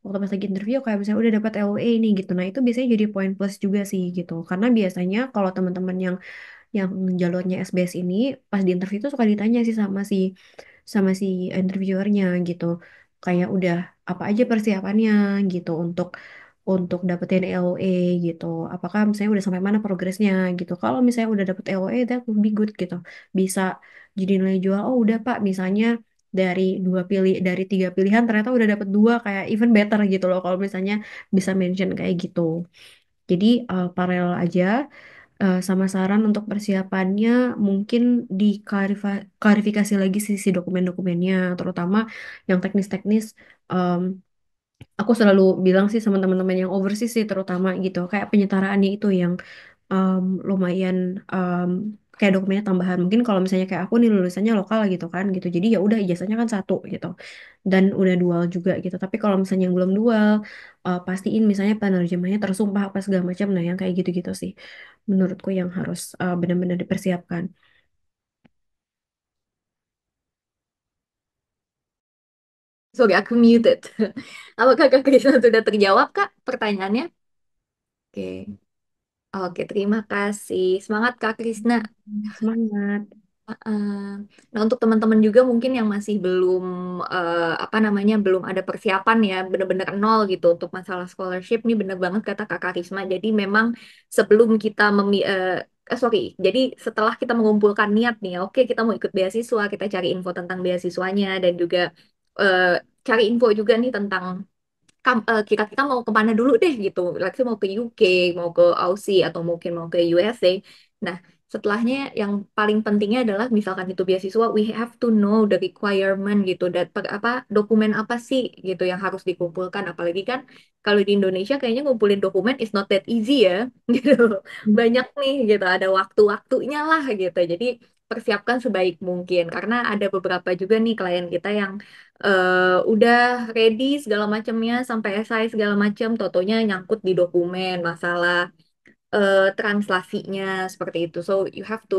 Waktu pas lagi interview kayak misalnya udah dapet LOA nih gitu. Nah, itu biasanya jadi poin plus juga sih gitu. Karena biasanya kalau teman-teman yang jalurnya SBS ini pas di interview itu suka ditanya sih sama si interviewernya gitu kayak udah apa aja persiapannya gitu untuk dapetin LOE gitu apakah misalnya udah sampai mana progresnya gitu kalau misalnya udah dapet LOE that would be good gitu bisa jadi nilai jual oh udah Pak misalnya dari 3 pilihan ternyata udah dapet dua kayak even better gitu loh kalau misalnya bisa mention kayak gitu jadi paralel aja sama saran untuk persiapannya mungkin diklarifikasi lagi sisi dokumen-dokumennya, terutama yang teknis-teknis. em, aku selalu bilang sih sama teman-teman yang overseas sih terutama gitu, kayak penyetaraannya itu yang lumayan em, kayak dokumennya tambahan. Mungkin kalau misalnya kayak aku nih lulusannya lokal gitu kan gitu, jadi ya udah ijazahnya kan satu gitu dan udah dual juga gitu. Tapi kalau misalnya yang belum dual, pastiin misalnya penerjemahnya tersumpah apa segala macam, nah yang kayak gitu-gitu sih menurutku yang harus benar-benar dipersiapkan. Sorry, aku muted. Apakah Kak Krisna sudah terjawab, Kak, pertanyaannya? Oke. Oke, terima kasih. Semangat, Kak Krisna. Semangat. Heeh. Nah, untuk teman-teman juga mungkin yang masih belum apa namanya belum ada persiapan ya, benar-benar nol gitu untuk masalah scholarship nih benar banget kata Kak Karisma. Jadi memang sebelum kita sorry, jadi setelah kita mengumpulkan niat nih, oke kita mau ikut beasiswa, kita cari info tentang beasiswanya dan juga eh, cari info juga nih tentang kita mau kemana dulu deh gitu. Let's say mau ke UK, mau ke Aussie atau mungkin mau ke USA. Nah, Setelahnya yang paling pentingnya adalah misalkan itu beasiswa, we have to know the requirement gitu, dan apa dokumen apa sih gitu yang harus dikumpulkan. Apalagi kan kalau di Indonesia kayaknya ngumpulin dokumen is not that easy ya, gitu. Banyak nih gitu, ada waktu-waktunya lah gitu. Jadi persiapkan sebaik mungkin karena ada beberapa juga nih klien kita yang udah ready segala macamnya sampai SI segala macam, totonya nyangkut di dokumen masalah translasinya seperti itu. So you have to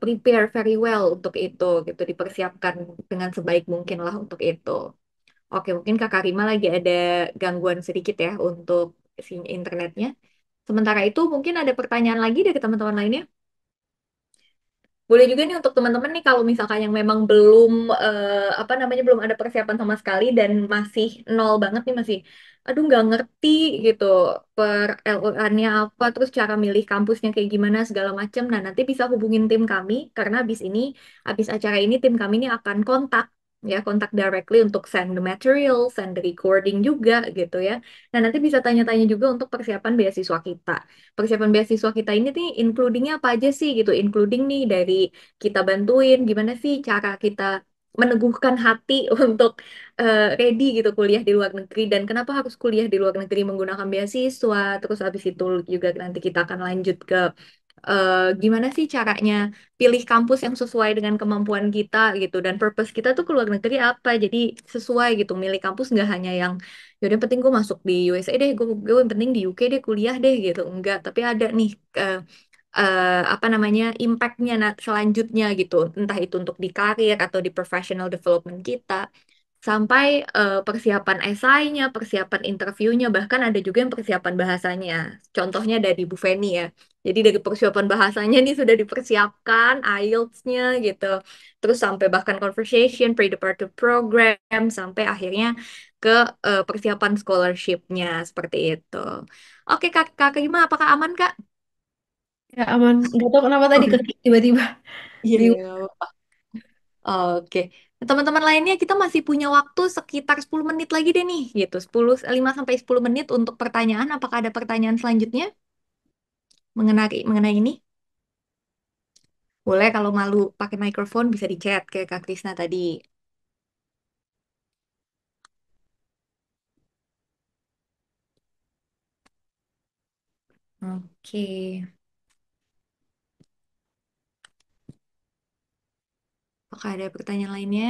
prepare very well untuk itu gitu, dipersiapkan dengan sebaik mungkin lah untuk itu. Oke, mungkin Kak Karima lagi ada gangguan sedikit ya untuk internetnya. Sementara itu mungkin ada pertanyaan lagi dari teman-teman lainnya. Boleh juga nih untuk teman-teman nih kalau misalkan yang memang belum apa namanya belum ada persiapan sama sekali dan masih nol banget nih, masih aduh nggak ngerti gitu per LUA-nya apa, terus cara milih kampusnya kayak gimana segala macam. Nah, nanti bisa hubungin tim kami karena habis acara ini tim kami ini akan kontak directly untuk send the material, send the recording juga gitu ya. Nah, nanti bisa tanya-tanya juga untuk persiapan beasiswa kita. Persiapan beasiswa kita ini nih includingnya apa aja sih gitu, including nih dari kita bantuin gimana sih cara kita meneguhkan hati untuk ready gitu kuliah di luar negeri, dan kenapa harus kuliah di luar negeri menggunakan beasiswa. Terus habis itu juga nanti kita akan lanjut ke gimana sih caranya pilih kampus yang sesuai dengan kemampuan kita gitu, dan purpose kita tuh ke luar negeri apa, jadi sesuai gitu milih kampus, nggak hanya yang yaudah yang penting gue masuk di USA deh, gue yang penting di UK deh kuliah deh gitu, enggak, tapi ada nih apa namanya impactnya selanjutnya gitu, entah itu untuk di karir atau di professional development kita, sampai persiapan esainya, persiapan interviewnya, bahkan ada juga yang persiapan bahasanya. Contohnya dari Bu Feni ya. Jadi dari persiapan bahasanya nih sudah dipersiapkan, IELTS-nya gitu. Terus sampai bahkan conversation, pre-departure program, sampai akhirnya ke persiapan scholarship-nya seperti itu. Oke, Kak gimana? Apakah aman, Kak? Ya aman. Nggak tahu kenapa tadi ke tiba-tiba Iya, bingung. nggak apa-apa. Oke. Nah, teman-teman lainnya kita masih punya waktu sekitar 10 menit lagi deh nih, gitu. 5 sampai 10 menit untuk pertanyaan. Apakah ada pertanyaan selanjutnya mengenai ini? Boleh kalau malu pakai mikrofon bisa di chat kayak Kak Krisna tadi. Oke. Apakah ada pertanyaan lainnya?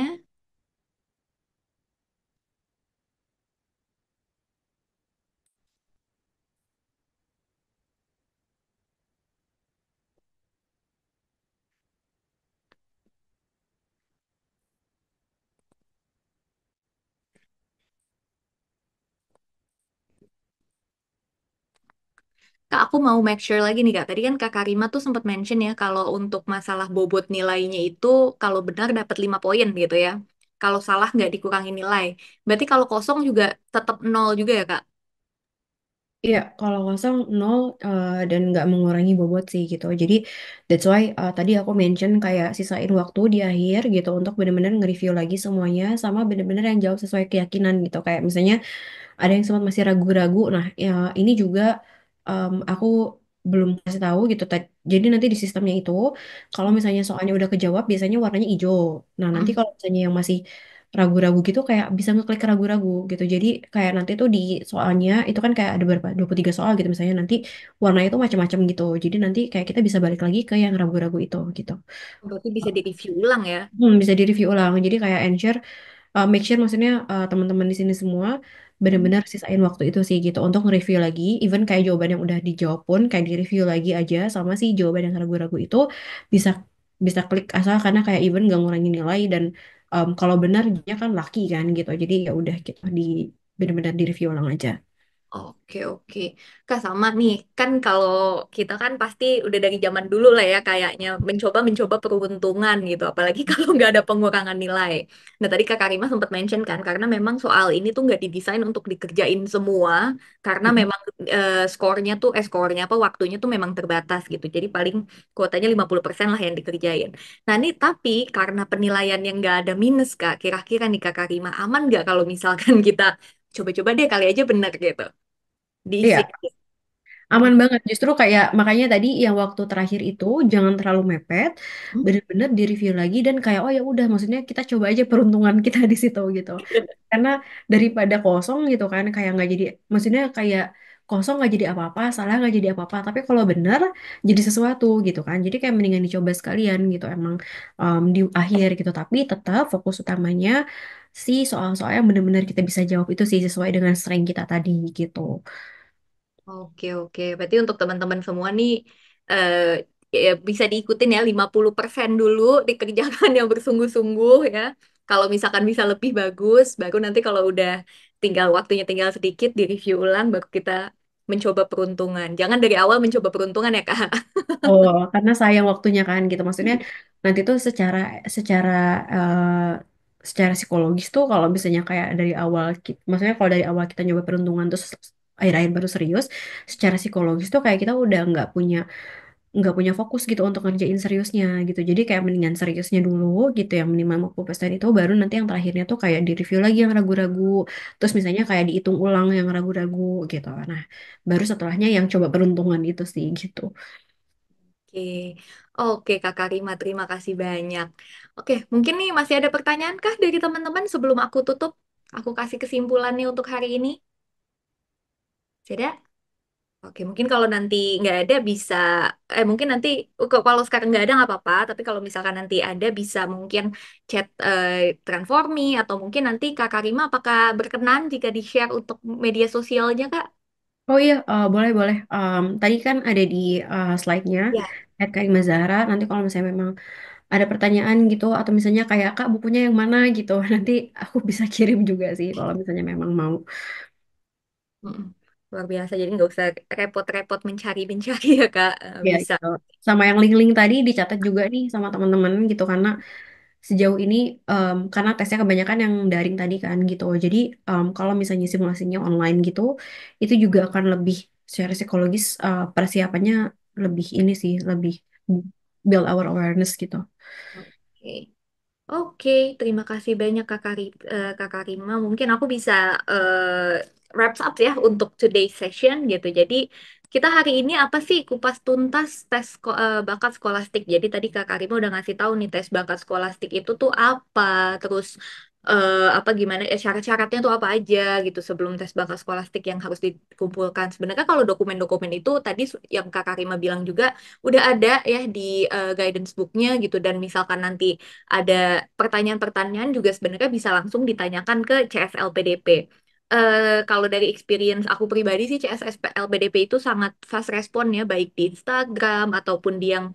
Kak, aku mau make sure lagi nih Kak. Tadi kan Kak Karima tuh sempat mention ya kalau untuk masalah bobot nilainya itu kalau benar dapat 5 poin gitu ya. Kalau salah nggak dikurangi nilai. Berarti kalau kosong juga tetap nol juga ya Kak? Iya, kalau kosong nol dan nggak mengurangi bobot sih gitu. Jadi that's why tadi aku mention kayak sisain waktu di akhir gitu untuk benar-benar nge-review lagi semuanya sama benar-benar yang jawab sesuai keyakinan gitu. Kayak misalnya ada yang sempat masih ragu-ragu. Nah, ya ini juga aku belum kasih tahu gitu. Jadi nanti di sistemnya itu, kalau misalnya soalnya udah kejawab, biasanya warnanya hijau. Nah, nanti Mm. kalau misalnya yang masih ragu-ragu gitu, kayak bisa ngeklik ragu-ragu gitu. Jadi kayak nanti tuh di soalnya itu kan kayak ada berapa 23 soal gitu. Misalnya nanti warnanya itu macam-macam gitu. Jadi nanti kayak kita bisa balik lagi ke yang ragu-ragu itu gitu. Berarti bisa di-review ulang ya? Bisa di-review ulang. Jadi kayak ensure make sure maksudnya teman-teman di sini semua Mm. benar-benar sisain waktu itu sih gitu untuk nge-review lagi, even kayak jawaban yang udah dijawab pun kayak di-review lagi aja sama sih jawaban yang ragu-ragu itu bisa bisa klik asal karena kayak even gak ngurangin nilai dan kalau benar dia kan laki kan gitu. Jadi ya udah gitu di benar-benar di-review ulang aja. Oke, oke. Kak, sama nih. Kan kalau kita kan pasti udah dari zaman dulu lah ya kayaknya mencoba-mencoba peruntungan gitu. Apalagi kalau nggak ada pengurangan nilai. Nah, tadi Kak Karima sempat mention kan, karena memang soal ini tuh nggak didesain untuk dikerjain semua. Karena memang skornya apa, waktunya tuh memang terbatas gitu. Jadi paling kuotanya 50% lah yang dikerjain. Nah, ini tapi karena penilaian yang nggak ada minus, Kak. Kira-kira nih Kak Karima, aman nggak kalau misalkan kita coba-coba deh kali aja bener gitu? Diisi. Iya, Aman banget. Justru kayak makanya tadi yang waktu terakhir itu jangan terlalu mepet, Hmm? bener-bener di-review lagi dan kayak oh ya udah maksudnya kita coba aja peruntungan kita di situ gitu. Karena daripada kosong gitu kan kayak nggak jadi maksudnya kayak kosong nggak jadi apa-apa, salah nggak jadi apa-apa. Tapi kalau bener jadi sesuatu gitu kan. Jadi kayak mendingan dicoba sekalian gitu emang di akhir gitu. Tapi tetap fokus utamanya si soal-soal yang bener-bener kita bisa jawab itu sih sesuai dengan strength kita tadi gitu. Oke, oke. Berarti untuk teman-teman semua nih eh, ya bisa diikutin ya 50% dulu dikerjakan yang bersungguh-sungguh ya. Kalau misalkan bisa lebih bagus, baru nanti kalau udah tinggal waktunya tinggal sedikit di-review ulang baru kita mencoba peruntungan. Jangan dari awal mencoba peruntungan ya, Kak. Oh, karena sayang waktunya kan gitu. Maksudnya nanti tuh secara secara secara psikologis tuh kalau misalnya kayak dari awal, maksudnya kalau dari awal kita nyoba peruntungan terus akhir-akhir baru serius, secara psikologis tuh kayak kita udah nggak punya fokus gitu untuk ngerjain seriusnya gitu. Jadi kayak mendingan seriusnya dulu gitu yang minimal 50% itu baru nanti yang terakhirnya tuh kayak di review lagi yang ragu-ragu. Terus misalnya kayak dihitung ulang yang ragu-ragu gitu. Nah, baru setelahnya yang coba peruntungan itu sih gitu. Oke, oke Kakak Rima, terima kasih banyak. Oke, mungkin nih masih ada pertanyaan kah dari teman-teman sebelum aku tutup? Aku kasih kesimpulannya untuk hari ini. Sudah? Oke, mungkin kalau nanti nggak ada bisa, mungkin nanti kalau sekarang nggak ada nggak apa-apa, tapi kalau misalkan nanti ada bisa mungkin chat Transformi atau mungkin nanti Kakak Rima apakah berkenan jika di-share untuk media sosialnya Kak? Oh iya, boleh boleh. Tadi kan ada di slide-nya Ya. Karima Zahra. Nanti kalau misalnya memang ada pertanyaan gitu atau misalnya kayak Kak bukunya yang mana gitu, nanti aku bisa kirim juga sih kalau misalnya memang mau. Mm-mm. Luar biasa, jadi nggak usah repot-repot mencari-mencari ya Kak. Ya Bisa. gitu. Sama yang link-link tadi dicatat juga nih sama teman-teman gitu karena sejauh ini karena tesnya kebanyakan yang daring tadi kan gitu. Jadi kalau misalnya simulasinya online gitu, itu juga akan lebih secara psikologis persiapannya lebih ini sih, lebih build our awareness gitu. Oke. Oke, terima kasih banyak Kakak Rima. Mungkin aku bisa wraps up ya untuk today's session gitu. Jadi kita hari ini apa sih kupas tuntas bakat skolastik. Jadi tadi Kakak Rima udah ngasih tahu nih tes bakat skolastik itu tuh apa, terus apa gimana syarat-syaratnya tuh apa aja gitu sebelum tes bakat skolastik yang harus dikumpulkan. Sebenarnya kalau dokumen-dokumen itu tadi yang Kakak Rima bilang juga udah ada ya di guidance booknya gitu dan misalkan nanti ada pertanyaan-pertanyaan juga sebenarnya bisa langsung ditanyakan ke CSLPDP. Kalau dari experience aku pribadi sih CSLPDP itu sangat fast respon ya, baik di Instagram ataupun di yang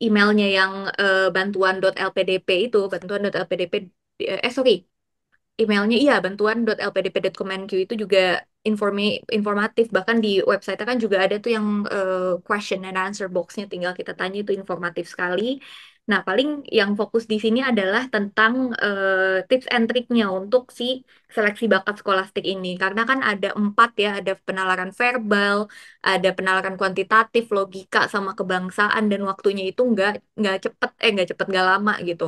emailnya yang bantuan.lpdp itu, bantuan.lpdp, sorry, emailnya iya bantuan.lpdp.kemenq itu juga informatif bahkan di website kan juga ada tuh yang question and answer boxnya tinggal kita tanya itu informatif sekali. Nah paling yang fokus di sini adalah tentang tips and triknya untuk si seleksi bakat skolastik ini karena kan ada empat ya ada penalaran verbal, ada penalaran kuantitatif, logika sama kebangsaan dan waktunya itu nggak lama gitu.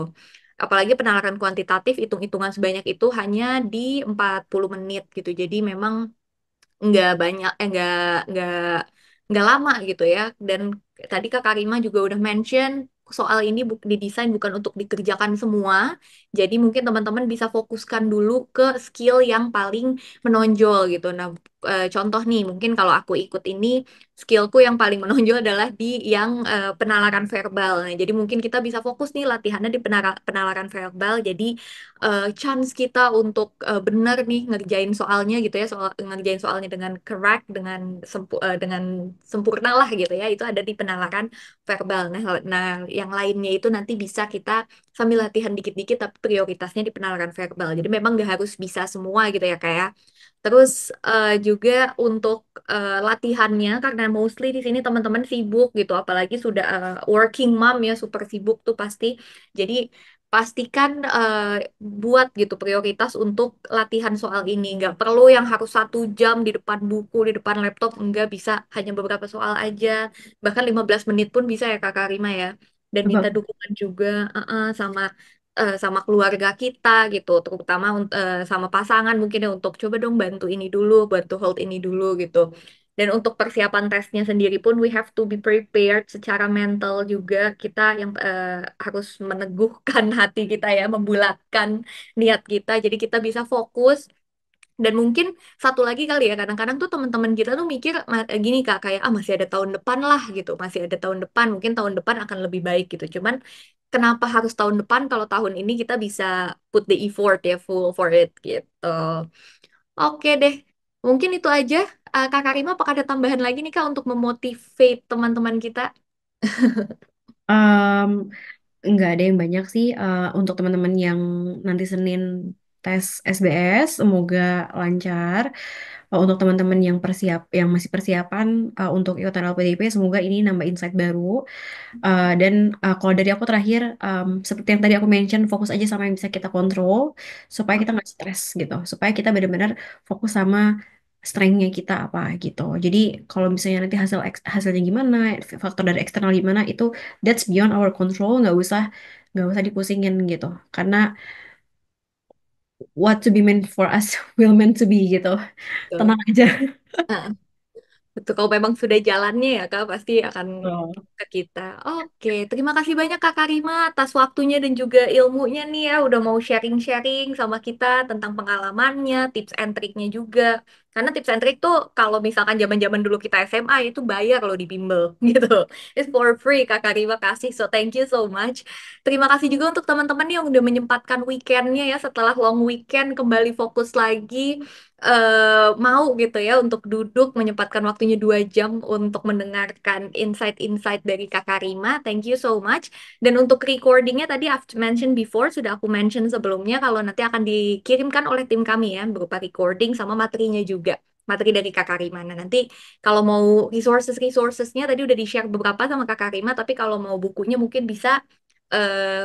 Apalagi penalaran kuantitatif, hitung-hitungan sebanyak itu hanya di 40 menit gitu. Jadi memang nggak banyak, nggak nggak lama gitu ya. Dan tadi Kak Karima juga udah mention soal ini didesain bukan untuk dikerjakan semua. Jadi mungkin teman-teman bisa fokuskan dulu ke skill yang paling menonjol gitu. Nah, contoh nih, mungkin kalau aku ikut ini skillku yang paling menonjol adalah di yang penalaran verbal. Nah, jadi mungkin kita bisa fokus nih latihannya di penalaran verbal. Jadi chance kita untuk benar nih ngerjain soalnya gitu ya, ngerjain soalnya dengan correct, dengan sempurna lah gitu ya, itu ada di penalaran verbal. Nah, yang lainnya itu nanti bisa kita sambil latihan dikit-dikit, tapi prioritasnya di penalaran verbal. Jadi memang nggak harus bisa semua gitu ya kayak. Terus juga untuk latihannya karena mostly di sini teman-teman sibuk gitu, apalagi sudah working mom ya super sibuk tuh pasti. Jadi pastikan buat gitu prioritas untuk latihan soal ini. Nggak perlu yang harus 1 jam di depan buku, di depan laptop. Nggak bisa hanya beberapa soal aja. Bahkan 15 menit pun bisa ya Kakak Rima ya. Dan minta Apa? dukungan juga sama keluarga kita gitu. Terutama sama pasangan mungkin ya untuk coba dong bantu ini dulu, bantu hold ini dulu gitu. Dan untuk persiapan tesnya sendiri pun we have to be prepared secara mental juga. Kita yang harus meneguhkan hati kita ya, membulatkan niat kita. Jadi kita bisa fokus. Dan mungkin satu lagi kali ya, kadang-kadang tuh teman-teman kita tuh mikir gini Kak, kayak masih ada tahun depan lah gitu, masih ada tahun depan, mungkin tahun depan akan lebih baik gitu. Cuman kenapa harus tahun depan kalau tahun ini kita bisa put the effort ya full for it gitu. Oke deh, mungkin itu aja. Kak Karima, apakah ada tambahan lagi nih Kak untuk memotivate teman-teman kita? Em, nggak ada yang banyak sih untuk teman-teman yang nanti Senin tes SBS, semoga lancar. Untuk teman-teman yang masih persiapan untuk ikutan LPDP, semoga ini nambah insight baru. Dan kalau dari aku terakhir, seperti yang tadi aku mention, fokus aja sama yang bisa kita kontrol, supaya kita nggak stres gitu, supaya kita benar-benar fokus sama strength-nya kita apa gitu. Jadi kalau misalnya nanti hasilnya gimana, faktor dari eksternal gimana, itu that's beyond our control, nggak usah dipusingin gitu. Karena what to be meant for us will meant to be gitu. Betul. Tenang aja. Betul, kalau memang sudah jalannya ya Kak, pasti akan Betul. ke kita. Oke, terima kasih banyak Kak Karima atas waktunya dan juga ilmunya nih ya, udah mau sharing-sharing sama kita tentang pengalamannya, tips and triknya juga. Karena tips and trik tuh kalau misalkan zaman-zaman dulu kita SMA itu bayar loh di bimbel gitu. It's for free Kak Karima kasih, so thank you so much. Terima kasih juga untuk teman-teman yang udah menyempatkan weekendnya ya setelah long weekend kembali fokus lagi mau gitu ya untuk duduk menyempatkan waktunya 2 jam untuk mendengarkan insight-insight dari Kakak Rima. Thank you so much. Dan untuk recordingnya tadi I've mentioned before, sudah aku mention sebelumnya kalau nanti akan dikirimkan oleh tim kami ya berupa recording sama materinya juga. Materi dari Kakak Rima. Nah, nanti kalau mau resourcesnya tadi udah di-share beberapa sama Kakak Rima, tapi kalau mau bukunya mungkin bisa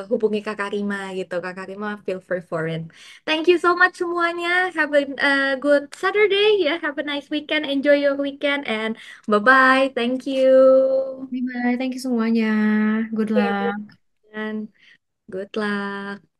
hubungi Kakak Rima gitu. Kakak Rima feel free for it. Thank you so much semuanya. Have a good Saturday. Ya, have a nice weekend. Enjoy your weekend and bye-bye. Thank you. Bye bye, thank you semuanya. Good Okay, luck. everyone. Good luck.